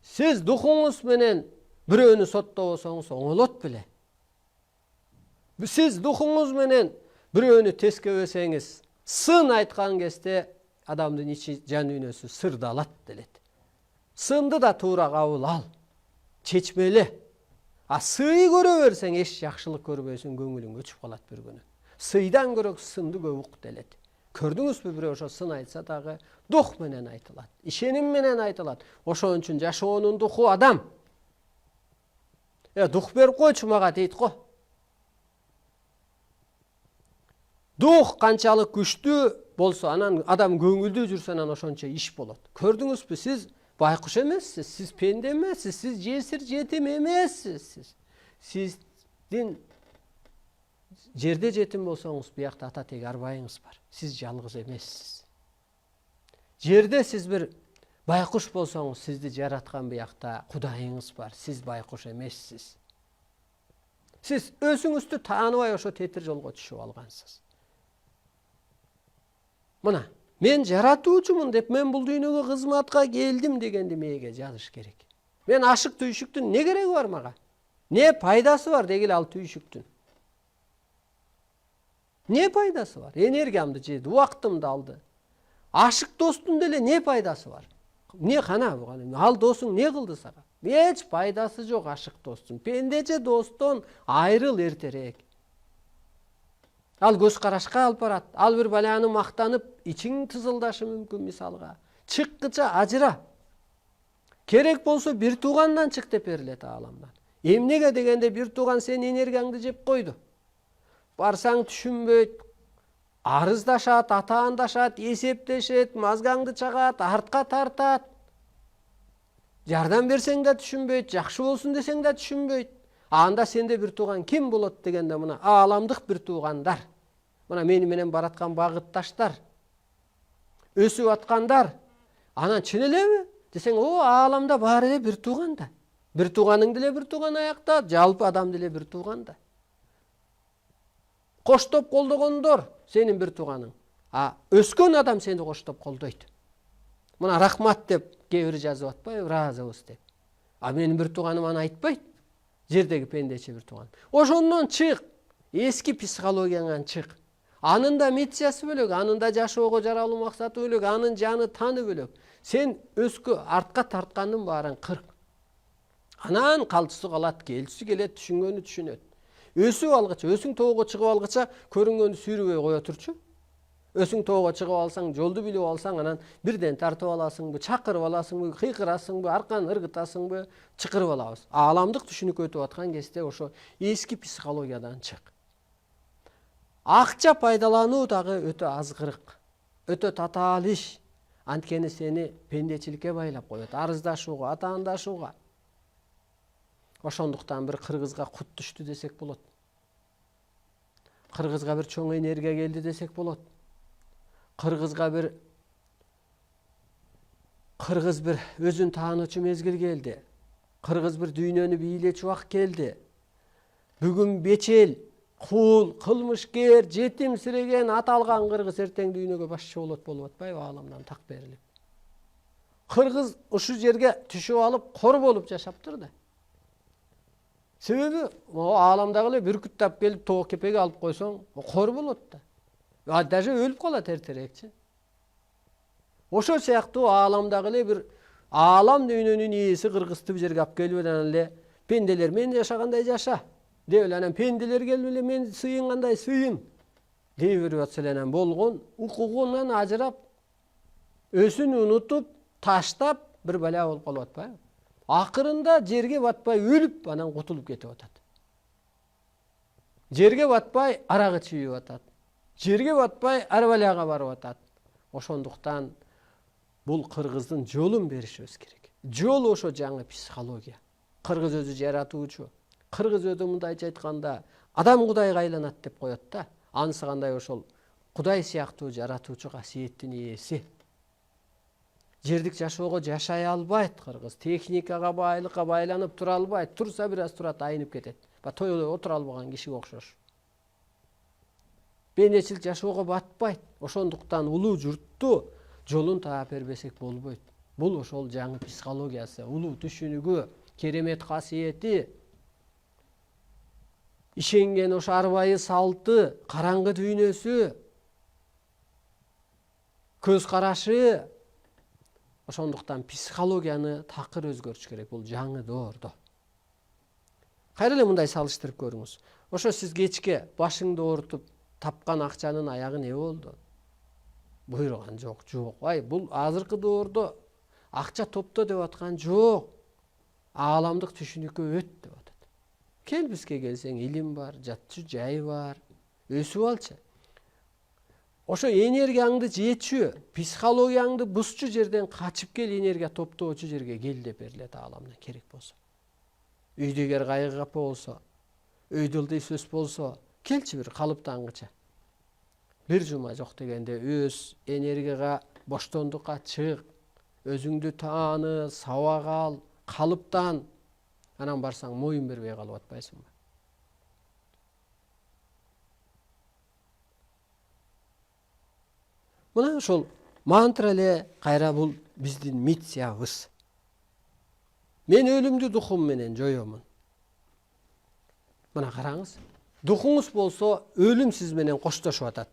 Сиз духуңуз менен бирөөнү соттобосоңуз оңолот беле? Сиз духуңуз менен бирөөнү тескебесеңиз, сын айткан кезде адамдын ичи, жан дүйнөсү сырдалат делет. Сынды да туура кабыл ал, чечмеле. Сый көрө берсең эч жакшылык көрбөйсүң, көңүлүң өчүп калат бир күнү. Сыйдан көрө сынды көп ук делет. Көрдүңүзбү, бирөө ошо сын айтса дагы дух менен айтылат, ишеним менен айтылат. Ошон үчүн жашоонун духу адам. Дух берип койчу мага дейт го. Дух канчалык күчтүү болсо, анан адам көңүлдүү жүрсө, анан ошончо иш болот. Көрдүңүзбү, сиз байкуш эмессиз, сиз пенде эмессиз, сиз жесир жетим эмессиз. Сиздин жерде жетим болсоңуз, биякта ата теги арбайыңыз бар. Сиз жалгыз эмессиз. Жерде сиз бир байкуш болсоңуз, сизди жараткан биякта Кудайыңыз бар. Сиз байкуш эмессиз. Сиз өзүңүздү тааныбай ошо тетир жолго түшүп алгансыз. Мына, мен жаратуучумун деп, мен бул дүйнөгө кызматка келдим дегенди мээге жазыш керек. Мен ашык түйшүктүн не кереги бар мага? Не пайдасы бар дегиле ал түйшүктүн? Не пайдасы бар? Энергиямды жеди, убактымды алды. Ашык достун деле не пайдасы бар? Не кана буга? Ал досуң не кылды сага? Эч пайдасы жок ашык достун. Пендече достон айрыл эртерээк. Ал көз карашка алып барат. Ал бир баланы мактанып, ичиң тызылдашы мүмкүн мисалга. Чыккыча ажыра. Керек болсо бир туугандан чык деп берилет ааламдан. Эмнеге дегенде бир тууган сен энергияңды жеп койду. Барсаң түшүнбөйт, арыздашат, атаандашат, эсептешет, мазгаңды чагат, артка тартат. Жардам берсең да түшүнбөйт, жакшы болсун десең да түшүнбөйт. Анда сенде бир тууган ким болот дегенде, мына ааламдык бир туугандар. Мына мени менен бараткан багытташтар, өсүп аткандар. Анан чын элеби десең, ааламда баары эле бир тууган да. Бир тууганың деле бир тууган аякта, жалпы адам деле бир тууган да. Коштоп колдогондор сенин бир тууганың. Өскөн адам сени коштоп колдойт. Мына рахмат деп кээ бири жазып атпайбы, ыраазыбыз деп. Менин бир тууганым аны айтпайт. Жердеги пендечи бир тууган. Ошондон чык. Эски психологияңан чык. Анын да миссиясы бөлөк, анын да жашоого жаралуу максаты бөлөк, анын жаны таны бөлөк. Сен өскө артка тарткандын баарын кыр. Анан калчысы калат, келчиси келет, түшүнгөнү түшүнөт. Өсүп алгыча, өсүң тоого чыгып алгыча көрүнгөнү сүйрөбөй кое турчу. Өсүң тоого чыгып алсаң, жолду билип алсаң, анан бирден тартып аласыңбы, чакырып аласыңбы, кыйкырасыңбы, арканы ыргытасыңбы, чакырып алабыз. Ааламдык түшүнүккө өтүп аткан кезде ошо эски психологиядан чык. Акча пайдалануу дагы өтө азгырык, өтө татаал иш. Анткени сени пендечиликке байлап коет, арыздашууга, атаандашууга. Ошондуктан бир кыргызга кут түштү десек болот. Кыргызга бир чоң энергия келди десек болот. Кыргыз бир өзүн таануучу мезгил келди. Кыргыз бир дүйнөнү бийлечү убакыт келди. Бүгүн бечел, кул, кылмышкер, жетимсиреген, аталган кыргыз эртең дүйнөгө башчы болуп атпайбы, ааламдан так берилип. Кыргыз ушу жерге түшүп алып, кор болуп жашаптыр да. Себеби ааламдагы эле бүркүт тап келип тоо кепеге алып койсоң, кор болот да. Даже өлүп калат эртерээкчи. Ошо сыяктуу ааламдагы эле бир аалам дүйнөнүн ээси кыргызды бул жерге алып келип анан эле пенделер мен жашагандай жаша деп эле, анан пенделер келип эле мен сыйын кандай сыйын дей берип атса эле, анан болгон укугунан ажырап, өсүн унутуп, таштап бир бала болуп калып атпайбы? Акырында жерге батпай өлүп, анан кутулуп кетип атат. Жерге батпай арак ичип атат. Жерге батпай арбалага барып атат. Ошондуктан бул кыргыздын жолун беришибиз керек. Жол ошо жаңы психология. Кыргыз өзү жаратуучу. Кыргыз өзү мындайча айтканда адам Кудайга айланат деп коет да. Анысы кандай ошол Кудай сыяктуу жаратуучу касиеттин ээси. Жердик жашоого жашай албайт кыргыз. Техникага, байлыкка байланып тура албайт. Турса бир аз турат, айнып кетет. Тойдо отура албаган кишиге окшош. Пендечилик жашоого батпайт. Ошондуктан улуу журтту жолун таап бербесек болбойт. Бул ошол жаңы психологиясы, улуу түшүнүгү, керемет касиети, ишенген ошо арбайы салты, караңгы дүйнөсү, көз карашы. Ошондуктан психологияны такыр өзгөртүш керек. Бул жаңы доордо. Кайра эле мындай салыштырып көрүңүз. Ошо сиз кечке башыңды оорутуп тапкан акчанын аягы не болду? Буйруган жок. Ай, бул азыркы доордо акча топто деп аткан жок. Ааламдык түшүнүккө өт деп атат. Кел бизге келсең, илим бар, жатчу жай бар. Өсүп алчы. Ошо энергияңды жетчү, психологияңды бузчу жерден качып кел, энергия топтоочу жерге кел деп берилет ааламдан керек болсо. Үйдө эгер кайгы капа болсо, өйдө ылдый сөз болсо, келчи бир калыптангыча. Бир жума жок дегенде өз энергияга, боштондукка чык, өзүңдү тааны, сабак ал, калыптан, анан барсаң моюн бербей калып атпайсыңбы? Мына ошол мантра эле кайра бул биздин миссиябыз. Мен өлүмдү духум менен жоёмун. Мына караңыз. Духуңуз болсо, өлүм сиз менен коштошуп атат.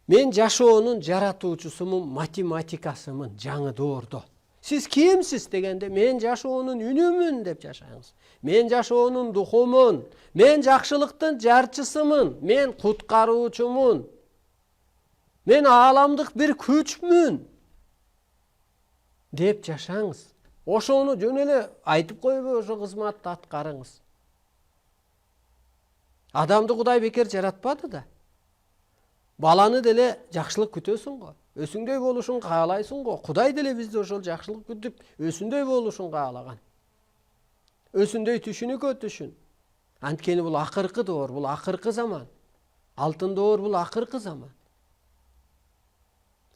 Мен жашоонун жаратуучусумун, математикасымын жаңы доордо. Сиз кимсиз дегенде, мен жашоонун үнүмүн деп жашаңыз. Мен жашоонун духумун, мен жакшылыктын жарчысымын, мен куткаруучумун. Мен ааламдык бир күчмүн деп жашаңыз. Ошону жөн эле айтып койбой ошо кызматты аткарыңыз. Адамды Кудай бекер жаратпады да. Баланы деле жакшылык күтөсүң го. Өсүңдөй болушун каалайсың го. Кудай деле бизди ошол жакшылык күтүп, өсүндөй болушун каалаган. Өсүндөй түшүнүккө түшүн. Анткени бул акыркы доор, бул акыркы заман. Алтын доор бул акыркы заман.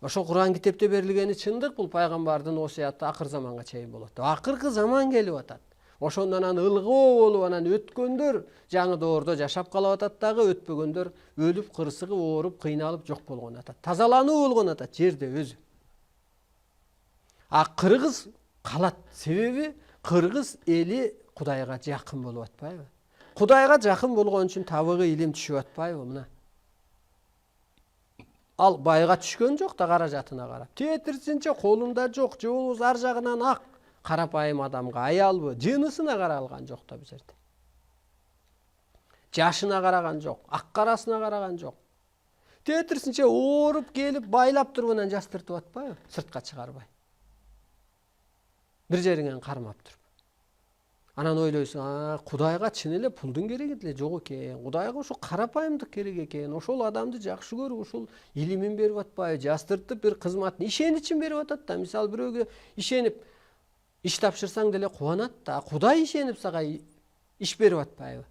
Ошо Куран китепте берилгени чындык, бул пайгамбардын осуяты акыр заманга чейин болот. Акыркы заман келип атат. Ошондон анан ылгоо болуп, анан өткөндөр жаңы доордо жашап калып атат дагы, өтпөгөндөр өлүп, кырсыгып, ооруп, кыйналып жок болгон атат. Тазалануу болгон атат жерде өзү. А кыргыз калат. Себеби кыргыз эли Кудайга жакын болуп атпайбы? Кудайга жакын болгон үчүн табыгы илим түшүп атпайбы мына? Ал байга түшкөн жок да каражатына карап. Тетирсинче колунда жок, же болбосо ар жагынан ак. Карапайым адамга аялбы, жынысына каралган жок да бул жерде. Жашына караган жок, ак карасына караган жок. Тетирсинче ооруп келип байлап туруп анан жастыртып атпайбы? Сыртка чыгарбай. Бир жериңен кармап туруп. Анан ойлойсуң, Кудайга чын эле пулдун кереги деле жок экен. Кудайга ошо карапайымдык керек экен. Ошол адамды жакшы көрүп, ошол илимин берип атпайбы? Жастыртып бир кызматын ишеничин берип атат да. Мисалы бирөөгө ишенип иш тапшырсаң деле кубанат да. Кудай ишенип сага иш берип атпайбы?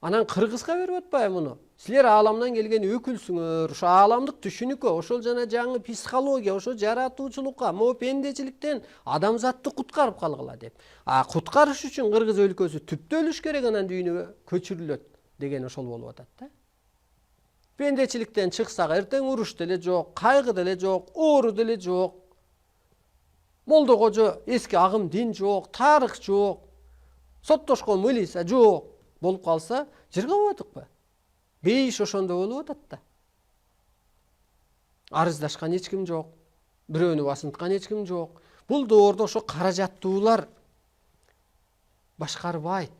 Анан кыргызга берип атпайбы муну? Силер ааламдан келген өкүлсүңөр. Ошо ааламдык түшүнүккө, ошол жана жаңы психология, ошо жаратуучулукка, могу пендечиликтен адамзатты куткарып калгыла деп. Куткарыш үчүн кыргыз өлкөсү түптө өлүш керек, анан дүйнөгө көчүрүлөт деген ошол болуп атат да. Пендечиликтен чыксак, эртең уруш деле жок, кайгы деле жок, оору деле жок. Молдо кожо эски агым дин жок, тарых жок. Соттошкон милиция жок. Болуп калса, жыргабадыкпы? Бейиш ошондо болуп атат да. Арыздашкан эч ким жок. Бирөөнү басынткан эч ким жок. Бул доордо ошо каражаттуулар башкарбайт.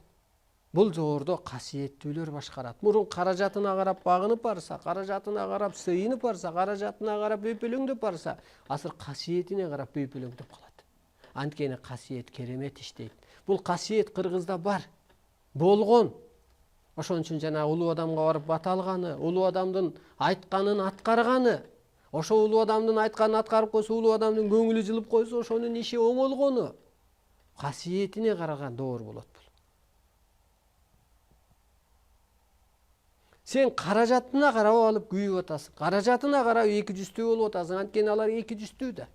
Бул доордо касиеттүүлөр башкарат. Мурун каражатына карап багынып барса, каражатына карап сыйынып барса, каражатына карап өйпөлөңдөп барса, азыр касиетине карап өйпөлөңдөп калат. Анткени касиет керемет иштейт. Бул касиет кыргызда бар. Болгон. Ошон үчүн жана улуу адамга барып бата алганы, улуу адамдын айтканын аткарганы, ошо улуу адамдын айтканын аткарып койсо, улуу адамдын көңүлү жылып койсо, ошонун иши оңолгону. Касиетине караган доор болот бул. Сен каражатына карап алып күйүп атасың. Каражатына карап эки жүздүү болуп атасың. Анткени алар эки жүздүү да.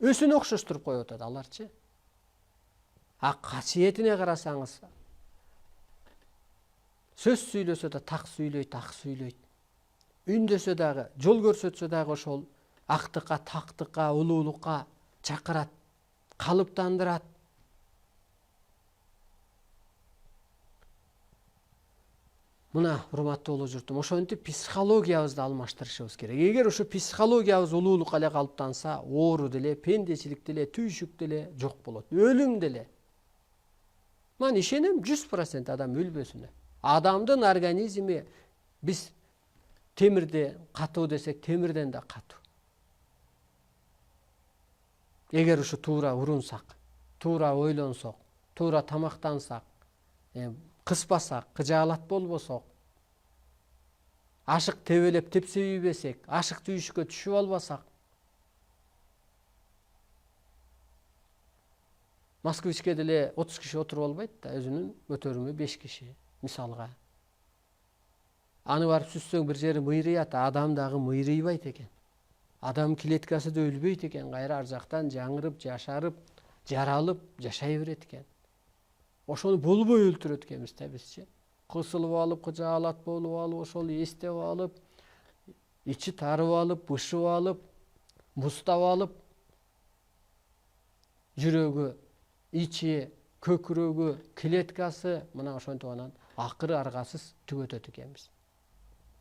Өсүн окшоштуруп коюп атат аларчы. Касиетине карасаңыз, сөз сүйлөсө да так сүйлөйт, ак сүйлөйт. Үндөсө дагы, жол көрсөтсө дагы ошол актыкка, тактыкка, улуулукка чакырат, калыптандырат. Мына урматтуу журтум, ошентип психологиябызды алмаштырышыбыз керек. Эгер ошо психологиябыз улуулукка эле калыптанса, оору деле, пендечилик деле, түйшүк деле жок болот. Өлүм деле. Мен ишенем 100% адам өлбөсүнө. Адамдын организми, биз темирде катуу десек, темирден да катуу. Эгер ушу туура урунсак, туура ойлонсок, туура тамактансак, кыспасак, кыжаалат болбосок, ашык тебелеп тепсебейбесек, ашык түйүшүккө түшүп албасак. Москвичке деле 30 киши отуруп албайт да, өзүнүн көтөрүмү 5 киши, мисалга. Аны барып сүзсөң бир жери мыйрыйат, адам дагы мыйрыйбайт экен. Адам клеткасы да өлбөйт экен, кайра ар жактан жаңырып, жашарып, жаралып, жашай берет экен. Ошону болбой өлтүрөт экенбиз да бизчи. Кысылып алып, кыжаалат болуп алып, ошол эстеп алып, ичи тарып алып, бышып алып, мустап алып, жүрөгү, ичи, көкүрөгү, клеткасы мына ошентип анан акыры аргасыз түгөтөт экенбиз.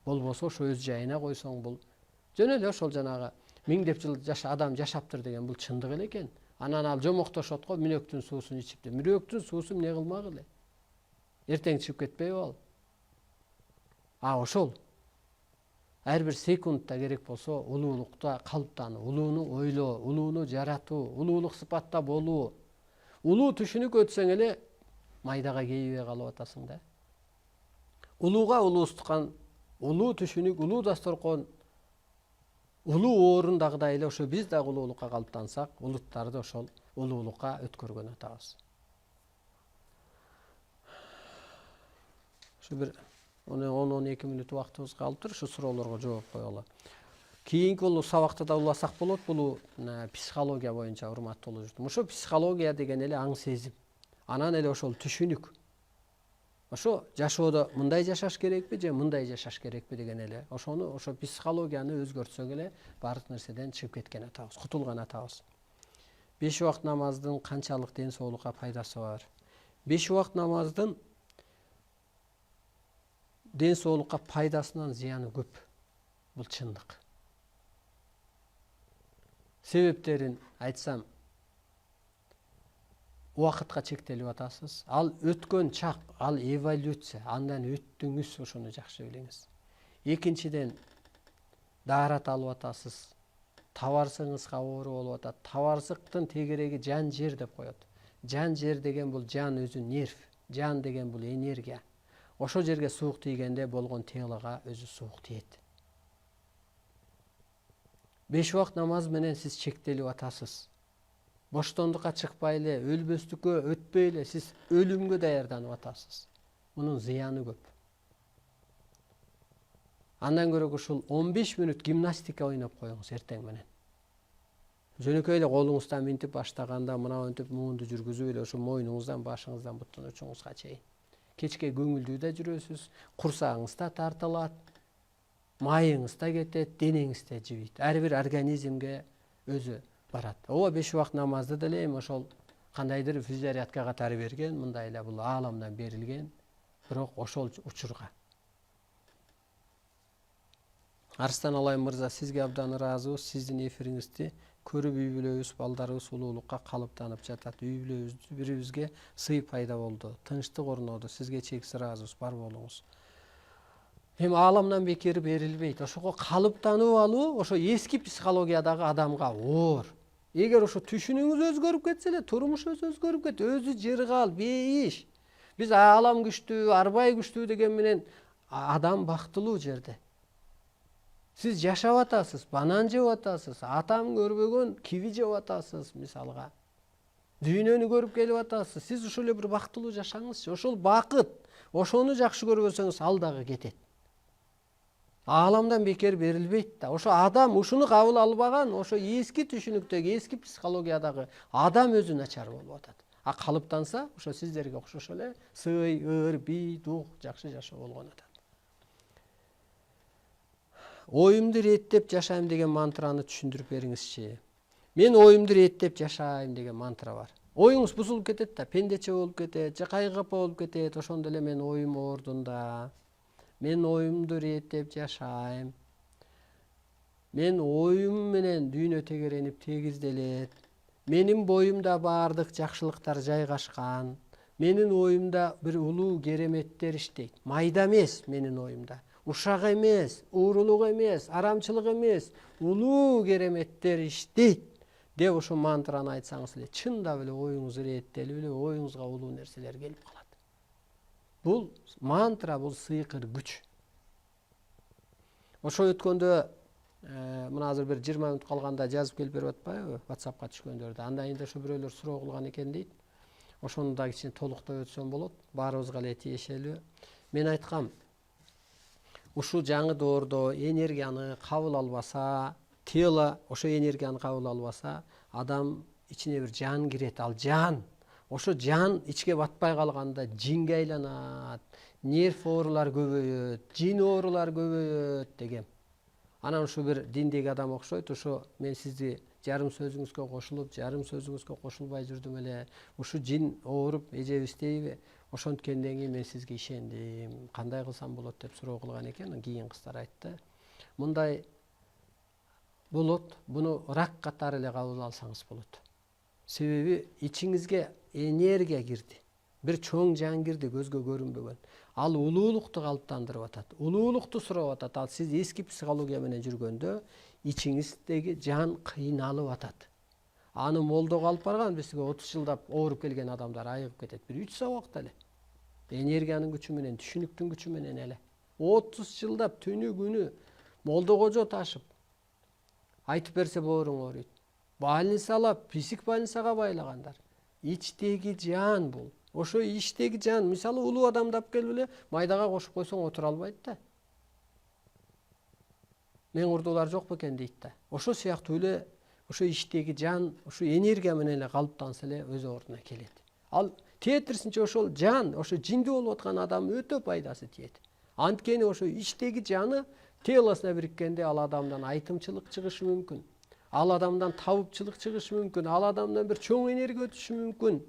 Болбосо ошо өз жайына койсоң, бул жөн эле ошол жанагы миңдеп жыл адам жашаптыр деген бул чындык эле экен. Анан ал жомоктошот го, мүнөктүн суусун ичип. Мүнөктүн суусун эмне кылмак эле? Эртең чыгып кетпейби ал? Ошол ар бир секундта керек болсо улуулукта калыптануу, улууну ойлоо, улууну жаратуу, улуулук сыпатта болуу. Улуу түшүнүк өтсөң эле майдага кейибей калып атасың да. Улууга улуустукан, улуу түшүнүк, улуу дасторкон, улуу орун дагыдай эле ошо биз дагы улуулукка калыптансак, улуттарды ошол улуулукка өткөргөн атабыз. Ошо бир 10-12 мүнөт убактыбыз калыптыр, ушу суроолорго жооп койгола. Кийинки сабакта да уласак болот, бул психология боюнча урматтуу журтум. Ошо психология деген эле аң сезим. Анан эле ошол түшүнүк. Ошо жашоодо мындай жашаш керекпи же мындай жашаш керекпи деген эле. Ошо психологияны өзгөртсөк эле баардык нерседен чыгып кеткен атабыз, кутулган атабыз. 5 убакыт намаздын канчалык ден соолукка пайдасы бар? 5 убакыт намаздын ден соолукка пайдасынан зыяны көп. Бул чындык. Себептерин айтсам, убакытка чектелип атасыз. Ал өткөн чак, ал эволюция. Андан өттүңүз, ошону жакшы билиңиз. Экинчиден, даарат алып атасыз. Табарсыңызга оору болуп атат. Табарсыктын тегереги жан жер деп коет. Жан жер деген бул жан өзү нерв. Жан деген бул энергия. Ошо жерге суук тийгенде болгон телога өзү суук тиет. 5 убакыт намаз менен сиз чектелип атасыз. Боштондукка чыкпай эле, өлбөстүккө өтпөй эле сиз өлүмгө даярданып атасыз. Мунун зыяны көп. Андан көрө ушул 15 мүнөт гимнастика ойноп коюңуз эртең менен. Жөнөкөй эле колуңуздан минтип баштаганда мынантип муунду жүргүзүп эле ошо мойнуңуздан, башыңыздан буттун учуңузга чейин. Кечке көңүлдүү да жүрөсүз, курсагыңыз да тартылат, майыңыз да кетет, денеңиз да жибийт. Ар бир организмге өзү барат. 5 убакыт намазды деле эми ошол кандайдыр физзарядка катары берген, мындай эле бул ааламдан берилген, бирок ошол учурга. Арстан Алайым мырза, сизге абдан ыраазыбыз. Сиздин эфириңизди көрүп үй бүлөбүз, балдарыбыз улуулукка калыптанып жатат. Үй бүлөбүздү бирибизге сый пайда болду, тынчтык орноду. Сизге чексиз ыраазыбыз, бар болуңуз. Эми ааламдан бекер берилбейт. Ошого калыптанып алуу ошо эски психологиядагы адамга оор. Эгер ошо түшүнүңүз өзгөрүп кетсе эле, турмушуңуз өзгөрүп кетет. Өзү жыргал, бейиш. Биз аалам күчтүү, арбай күчтүү деген менен адам бактылуу жерде. Сиз жашап атасыз, банан жеп атасыз, атам көрбөгөн киви жеп атасыз, мисалга. Дүйнөнү көрүп келип атасыз. Сиз ошол эле бир бактылуу жашаңызчы. Ошол бакыт, ошону жакшы көрбөсөңүз ал дагы кетет. Ааламдан бекер берилбейт да. Ошо адам ушуну кабыл албаган, ошо эски түшүнүктөгү, эски психологиядагы адам өзү начар болуп атат. Калыптанса, ошо сиздерге окшош эле сый, ыр, бий, дух жакшы жашоо болгон атат. Оюмду реттеп жашайм деген мантраны түшүндүрүп бериңизчи. Мен оюмду реттеп жашайм деген мантра бар. Оюңуз бузулуп кетет да, пендече болуп кетет, же кайгы капа болуп кетет. Ошондо эле мен оюм ордунда. мен оюмду иреттеп жашайм, мен оюм менен дүйнө тегеренип тегизделет, менин боюмда баардык жакшылыктар жайгашкан, менин оюмда бир улуу кереметтер иштейт. Майда эмес менин оюмда, ушак эмес, уурулук эмес, арамчылык эмес, улуу кереметтер иштейт деп ошо мантраны айтсаңыз эле чындап эле оюңуз иреттелип эле оюңузга улуу нерселер келип калат. Бул мантра, бул сыйкыр күч. Ошо өткөндө мына азыр бир 20 мүнөт калганда жазып келип берип атпайбы WhatsAppка түшкөндөрдө. Андан кийин ошо бирөөлөр суроо кылган экен дейт. Ошону да кичине толуктой өтсөм болот. Баарыбызга эле тиешелүү. Мен айткам, ушул жаңы доордо энергияны кабыл албаса, тело ошо энергияны кабыл албаса, адам ичине бир жан кирет. Ал жан, ошо жан ичке батпай калганда жинге айланат, нерв оорулар көбөйөт, жин оорулар көбөйөт деген. Анан ушу бир диндеги адам окшойт. Ошо мен сизди жарым сөзүңүзгө кошулуп, жарым сөзүңүзгө кошулбай жүрдүм эле. Ушу жин ооруп эжебиздейби? Ошонткенден кийин мен сизге ишендим. Кандай кылсам болот деп суроо кылган экен. Кийин кыздар айтты. Мындай болот. Буну рак катары эле кабыл алсаңыз болот. Себеби ичиңизге энергия кирди. Бир чоң жан кирди, көзгө көрүнбөгөн. Ал улуулукту калыптандырып атат. Улуулукту сурап атат. Ал сиз эски психология менен жүргөндө ичиңиздеги жан кыйналып атат. Аны молдого алып барган бизге 30 жылдап ооруп келген адамдар айыгып кетет. Бир 3 сабакта эле. Энергиянын күчү менен, түшүнүктүн күчү менен эле. 30 жылдап түнү күнү молдогожо ташып айтып берсе бооруң ооруйт. Больницалап, псих больницага байлагандар. Ичтеги жан бул. Ошо иштеги жан, мисалы улуу адамды алып келип эле майдага кошуп койсоң отура албайт да. Мен курдуулар жок бекен дейт да. Ошо сыяктуу эле ошо иштеги жан, ошо энергия менен эле калыптанса эле өз ордуна келет. Ал тиетирсинче ошол жан, ошо жинди болуп аткан адам өтө пайдасы тиет. Анткени ошо иштеги жаны телосуна бириккенде ал адамдан айтымчылык чыгышы мүмкүн. Ал адамдан табыпчылык чыгышы мүмкүн. Ал адамдан бир чоң энергия өтүшү мүмкүн.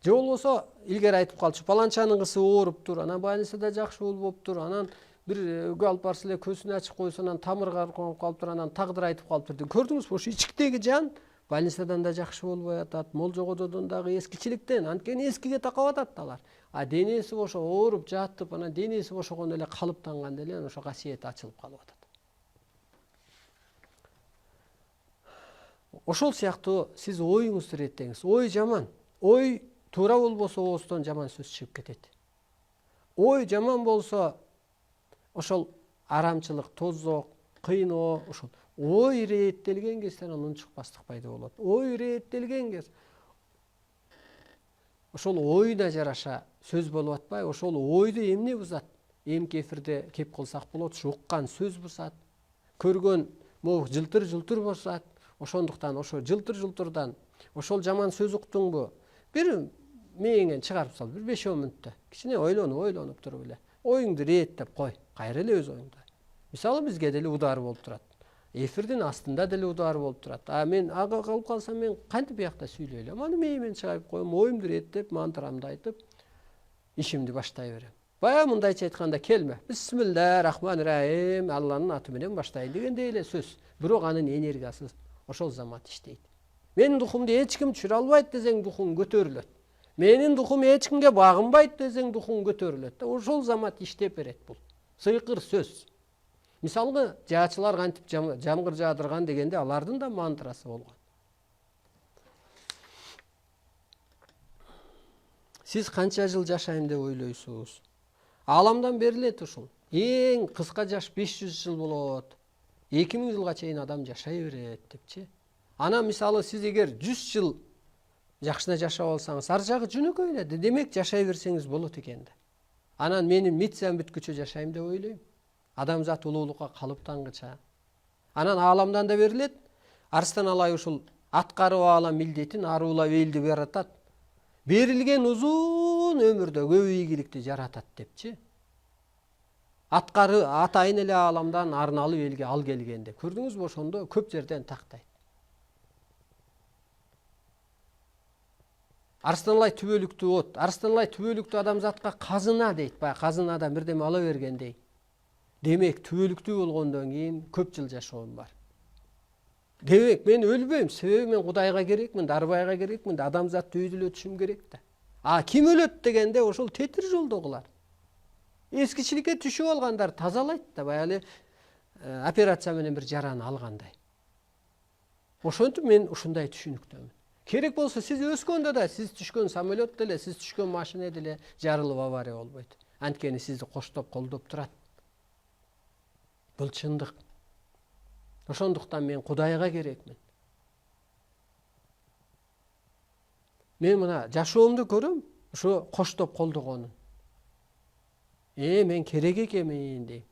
Же болбосо илгери айтып калчу, паланчанын кызы ооруптур, анан больницада жакшы болуптур, анан бир алып барса эле көзүн ачып койсо анан тамырга коңуп калыптыр, анан тагдыр айтып калыптыр. Көрдүңүзбү? Ошо ичиктеги жан больницадан да жакшы болбой атат, молжогододон дагы эскичиликтен, анткени эскиге такап атат алар. А денеси ошо ооруп жатып, анан денеси ошогондо эле калыптанганда эле ошо касиети ачылып калып атат. Ошол сыяктуу сиз оюңузду иреттеңиз. Ой жаман. Ой туура болбосо ооздон жаман сөз чыгып кетет. Ой жаман болсо ошол арамчылык, тозок, кыйноо, ошол ой ирээттелген кезде анан унчукпастык пайда болот. Ой ирээттелген кезде ошол ойуна жараша сөз болуп атпайбы? Ошол ойду эмне бузат? Эмки эфирде кеп кылсак болот, уккан сөз бузат, көргөн могу жылтыр бузат. Ошондуктан ошо жылтырдан ошол жаман сөз уктуңбу? Бир мээңен чыгарып сал, бир 5-10 мүнөттө. Кичине ойлонуп туруп эле. Оюңду ирээттеп кой. Кайра эле өз оюңду. Мисалы бизге деле удар болуп турат. Эфирдин астында деле удар болуп турат. А мен ага калып калсам мен кантип биякта сүйлөй элем? Аны мээмен чыгарып коем, оюмду иреттеп, мантрамды айтып, ишимди баштай берем. Бая мындайча айтканда келме. Бисмилла рахман рахим, Алланын аты менен баштайын дегендей эле сөз. Бирок анын энергиясы ошол замат иштейт. Менин духумду эч ким түшүрө албайт десең духуң көтөрүлөт. Менин духум эч кимге багынбайт десең духуң көтөрүлөт. Ошол замат иштеп берет бул. Сыйкыр сөз. Мисалга жаачылар кантип жамгыр жаадырган дегенде алардын да мантрасы болгон. Сиз канча жыл жашайм деп ойлойсуз? Ааламдан берилет ушул. Эң кыска жаш 500 жыл болот. 2000 жылга чейин адам жашай берет депчи. Анан мисалы сиз эгер 100 жыл жакшына жашап алсаңыз, ар жагы жөнөкөй эле. Демек жашай берсеңиз болот экен да. Анан менин митсем бүткүчө жашайм деп ойлойм. Адамзат улуулукка калыптангыча. Анан ааламдан да берилет. Арстан алай ушул аткарып алам милдетин аруулап элди жаратат. Берилген узун өмүрдө көп ийгиликти жаратат депчи. Атайын эле ааламдан арналып элге ал келген деп. Көрдүңүзбү? Ошондо көп жерден тактайт. Арстанлай түбөлүктүү от, арстанлай түбөлүктүү адамзатка казына дейт. Баягы казынадан бирдеме ала бергендей. Демек түбөлүктүү болгондон кийин көп жыл жашоом бар. Демек мен өлбөйм, себеби мен Кудайга керекмин, Дарбайга керекмин, адамзатты үйдүлөтүшүм керек да. Ким өлөт дегенде ошол тетир жолдогулар. Эскичиликке түшүп алгандар тазалайт да, баягы операция менен бир жараны алгандай. Ошентип мен ушундай түшүнүктөмүн. Керек болсо сиз өскөндө да сиз түшкөн самолет деле, сиз түшкөн машина деле жарылып авария болбойт. Анткени сизди коштоп, колдоп турат. Бул чындык. Ошондуктан мен Кудайга керекмин. Мен мына жашоомду көрөм, ошо коштоп колдогонун. Мен керек экенмин дейм.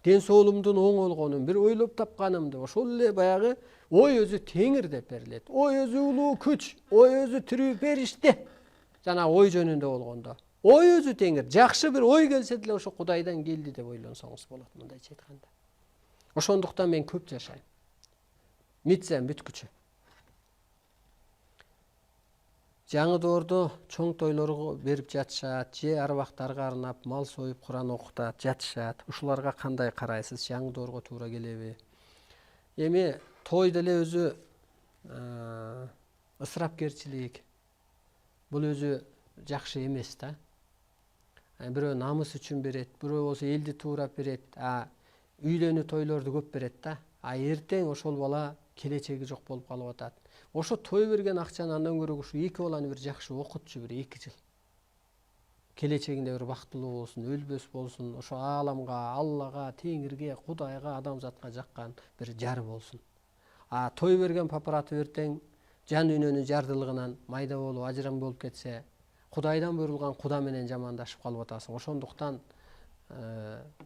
Ден соолумдун оң болгонун, бир ойлоп тапканымды, ошол эле баягы ой өзү теңир деп берилет. Ой өзү улуу күч, ой өзү тирүү периште. Жана ой жөнүндө болгондо. Ой өзү теңир. Жакшы бир ой келсе деле ошо Кудайдан келди деп ойлонсоңуз болот, мындайча айтканда. Ошондуктан мен көп жашайм. Митсем бүткүчү. Жаңы доордо чоң тойлорго берип жатышат, же арбактарга арнап мал союп Куран окутат, жатышат. Ушуларга кандай карайсыз? Жаңы доорго туура келеби? Эми той деле өзү ысырапкерчилик. Бул өзү жакшы эмес да. Бирөө намыс үчүн берет, бирөө болсо элди туурап берет. Үйлөнүү тойлорду көп берет да. Эртең ошол бала келечеги жок болуп калып атат. Ошо той берген акчаны андан көрө ушу эки баланы бир жакшы окутчу, бир 2 жыл. Келечегинде бир бактылуу болсун, өлбөс болсун, ошо ааламга, Аллага, Теңирге, Кудайга, адамзатка жаккан бир жар болсун. Той берген папараты эртең жан дүйнөнүн жардылыгынан майда болуп, ажырам болуп кетсе, Кудайдан буйрулган Куда менен жамандашып калып атасың. Ошондуктан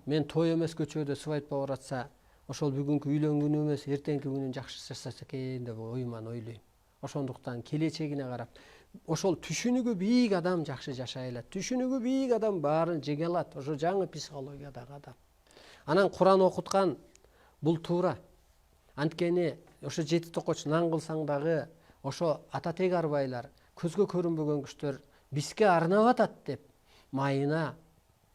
мен той эмес көчөдө свадьба баратса, ошол бүгүнкү үйлөнгөнү эмес, эртеңки күнүн жакшы жашаса экен деп оюман ойлойм. Ошондуктан келечегине карап, ошол түшүнүгү бийик адам жакшы жашай алат. Түшүнүгү бийик адам баарын жеңе алат. Ошо жаңы психологиядагы адам. Анан Куран окуткан бул туура. Анткени ошо 7 токоч нан кылсаң дагы, ошо ататек арбайлар, көзгө көрүнбөгөн күчтөр бизге арнап атат деп майына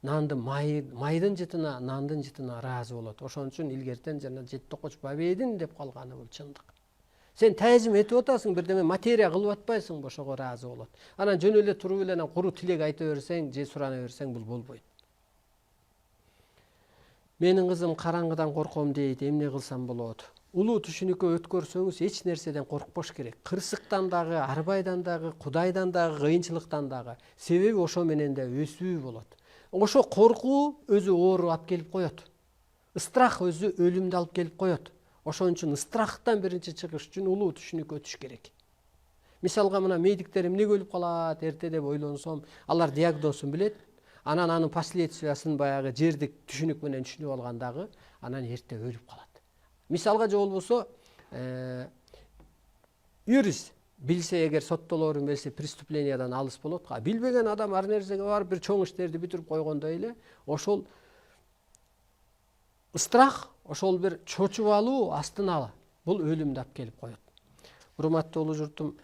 майдын жытына, нандын жытына ыраазы болот. Ошон үчүн илгертен жана 7 токоч бабейдин деп калганы бул чындык. Сен таазим этип атасың, бирдеме материя кылып атпайсың, ошого ыраазы болот. Анан жөн эле туруп эле куру тилек айта берсең, же сурана берсең бул болбойт. Менин кызым караңгыдан корком дейт, эмне кылсам болот? Улуу түшүнүккө өткөрсөңүз эч нерседен коркпош керек. Кырсыктан дагы, арбайдан дагы, Кудайдан дагы, кыйынчылыктан дагы. Себеби ошо менен да өсүү болот. Ошо коркуу өзү оору алып келип коет. Страх өзү өлүмдү алып келип коет. Ошон үчүн страхтан биринчи чыгыш үчүн улуу түшүнүккө өтүш керек. Мисалга мына медиктер эмне өлүп калат эрте деп ойлонсом, алар диагнозун билет. Анан анын последствиясын баягы жердик түшүнүк менен түшүнүп алгандагы, анан эрте өлүп калат. Мисалга же болбосо, юрист билсе эгер соттолоорун билсе преступлениядан алыс болот. Билбеген адам ар нерсеге барып бир чоң иштерди бүтүрүп койгондой эле, ошол страх, ошол бир чочуп алуу астына бул өлүмдү алып келип коет. Урматтуу улуу журтум,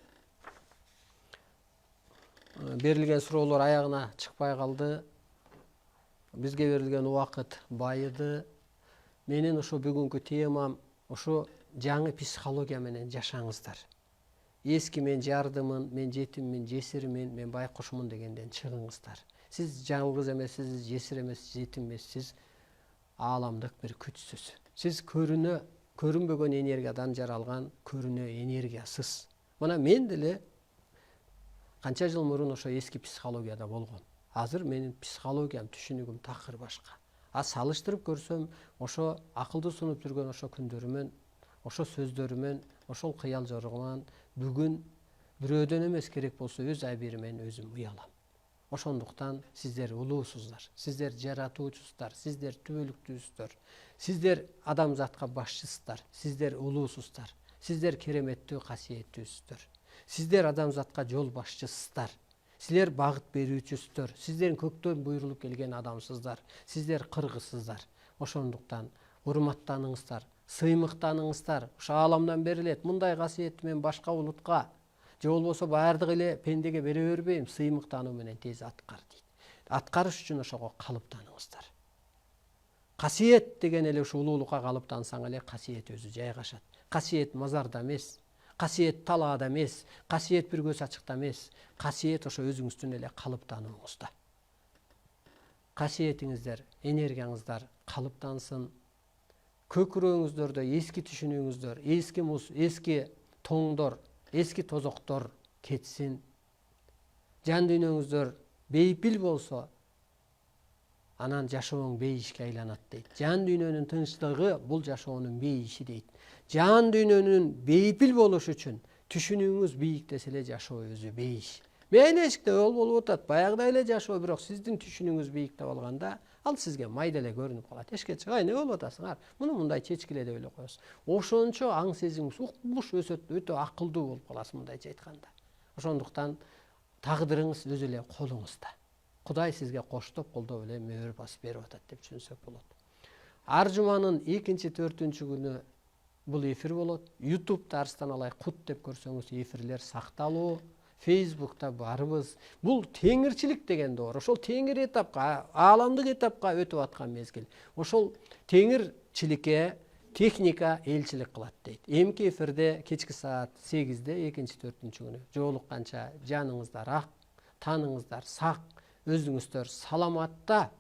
берилген суроолор аягына чыкпай калды. Бизге берилген убакыт байыды. Менин ошо бүгүнкү темам ошо жаңы психология менен жашаңыздар. Эски мен жардымын, мен жетиммин, жесирмин, мен байкушмун дегенден чыгыңыздар. Сиз жалгыз эмессиз, жесир эмессиз, жетим эмессиз, ааламдык бир күчсүз. Сиз көрүнбөгөн энергиядан жаралган көрүнө энергиясыз. Мына мен деле канча жыл мурун ошо эски психологияда болгом. Азыр менин психологиям, түшүнүгүм такыр башка. Салыштырып көрсөм, ошо акылды сунуп жүргөн ошо күндөрүмөн, ошо сөздөрүмөн, ошол кыял жоругунан бүгүн бирөөдөн эмес, керек болсо өз абийириммен өзүм уялам. Ошондуктан сиздер улуусуздар, сиздер жаратуучусуздар, сиздер түбөлүктүүсүздөр, сиздер адамзатка башчысыздар, сиздер улуусуздар, сиздер кереметтүү касиеттүүсүздөр, сиздер адамзатка жол башчысыздар. Силер багыт берүүчүсүздөр, сиздер көктөн буйрулуп келген адамсыздар, сиздер кыргызсыздар. Ошондуктан урматтаныңыздар, сыймыктаныңыздар. Ошо ааламдан берилет. Мындай касиетти мен башка улутка, же болбосо баардык эле пендеге бере бербейм, сыймыктануу менен тез аткар дейт. Аткарыш үчүн ошого калыптаныңыздар. Касиет деген эле ушу улуулукка калыптансаң эле касиет өзү жайгашат. Касиет мазарда эмес, касиет талаада эмес, касиет бир көз ачыкта эмес, касиет ошо өзүңүздүн эле калыптанууңузда. Касиетиңиздер, энергияңыздар калыптансын. Көкүрөгүңүздөрдө эски түшүнүүңүздөр, эски муз, эски тоңдор, эски тозоктор кетсин. Жан дүйнөңүздөр бейпил болсо, анан жашооң бейишке айланат дейт. Жан дүйнөнүн тынчтыгы бул жашоонун бейиши дейт. Жан дүйнөнүн бейпил болушу үчүн түшүнүүңүз бийиктесе эле жашоо өзү бейиш. Мейли эшикте ол болуп атат, баягыдай эле жашоо, бирок сиздин түшүнүүңүз бийиктеп алганда, ал сизге майда эле көрүнүп калат. Эшикке чыгай, эмне болуп атасыңар? Муну мындай чечкиле деп эле коесуз. Ошончо аң сезимиңиз укмуш өсөт, өтө акылдуу болуп каласыз мындайча айтканда. Ошондуктан тагдырыңыз өз эле колуңузда. Кудай сизге коштоп колдоп эле мөөр басып берип атат деп түшүнсөк болот. Ар жуманын 2-4 күнү бул эфир болот. YouTube'да Арстан Алай Кут деп көрсөңүз эфирлер сакталуу. Facebook'ta барыбыз. Бул теңирчилик деген доор. Ошол теңир этапка, ааламдык этапка өтүп аткан мезгил. Ошол теңирчиликке техника элчилик кылат дейт. Эмки эфирде кечки саат 8-де 2-4 күнү жолукканча жаныңыздар ак, таныңыздар сак, өзүңүздөр саламатта,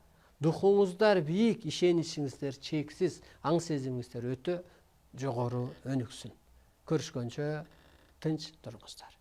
духуңуздар бийик, ишеничиңиздер чексиз, аң сезимиңиздер өтө жогору өнүксүн. Көрүшкөнчө тынч туруңуздар.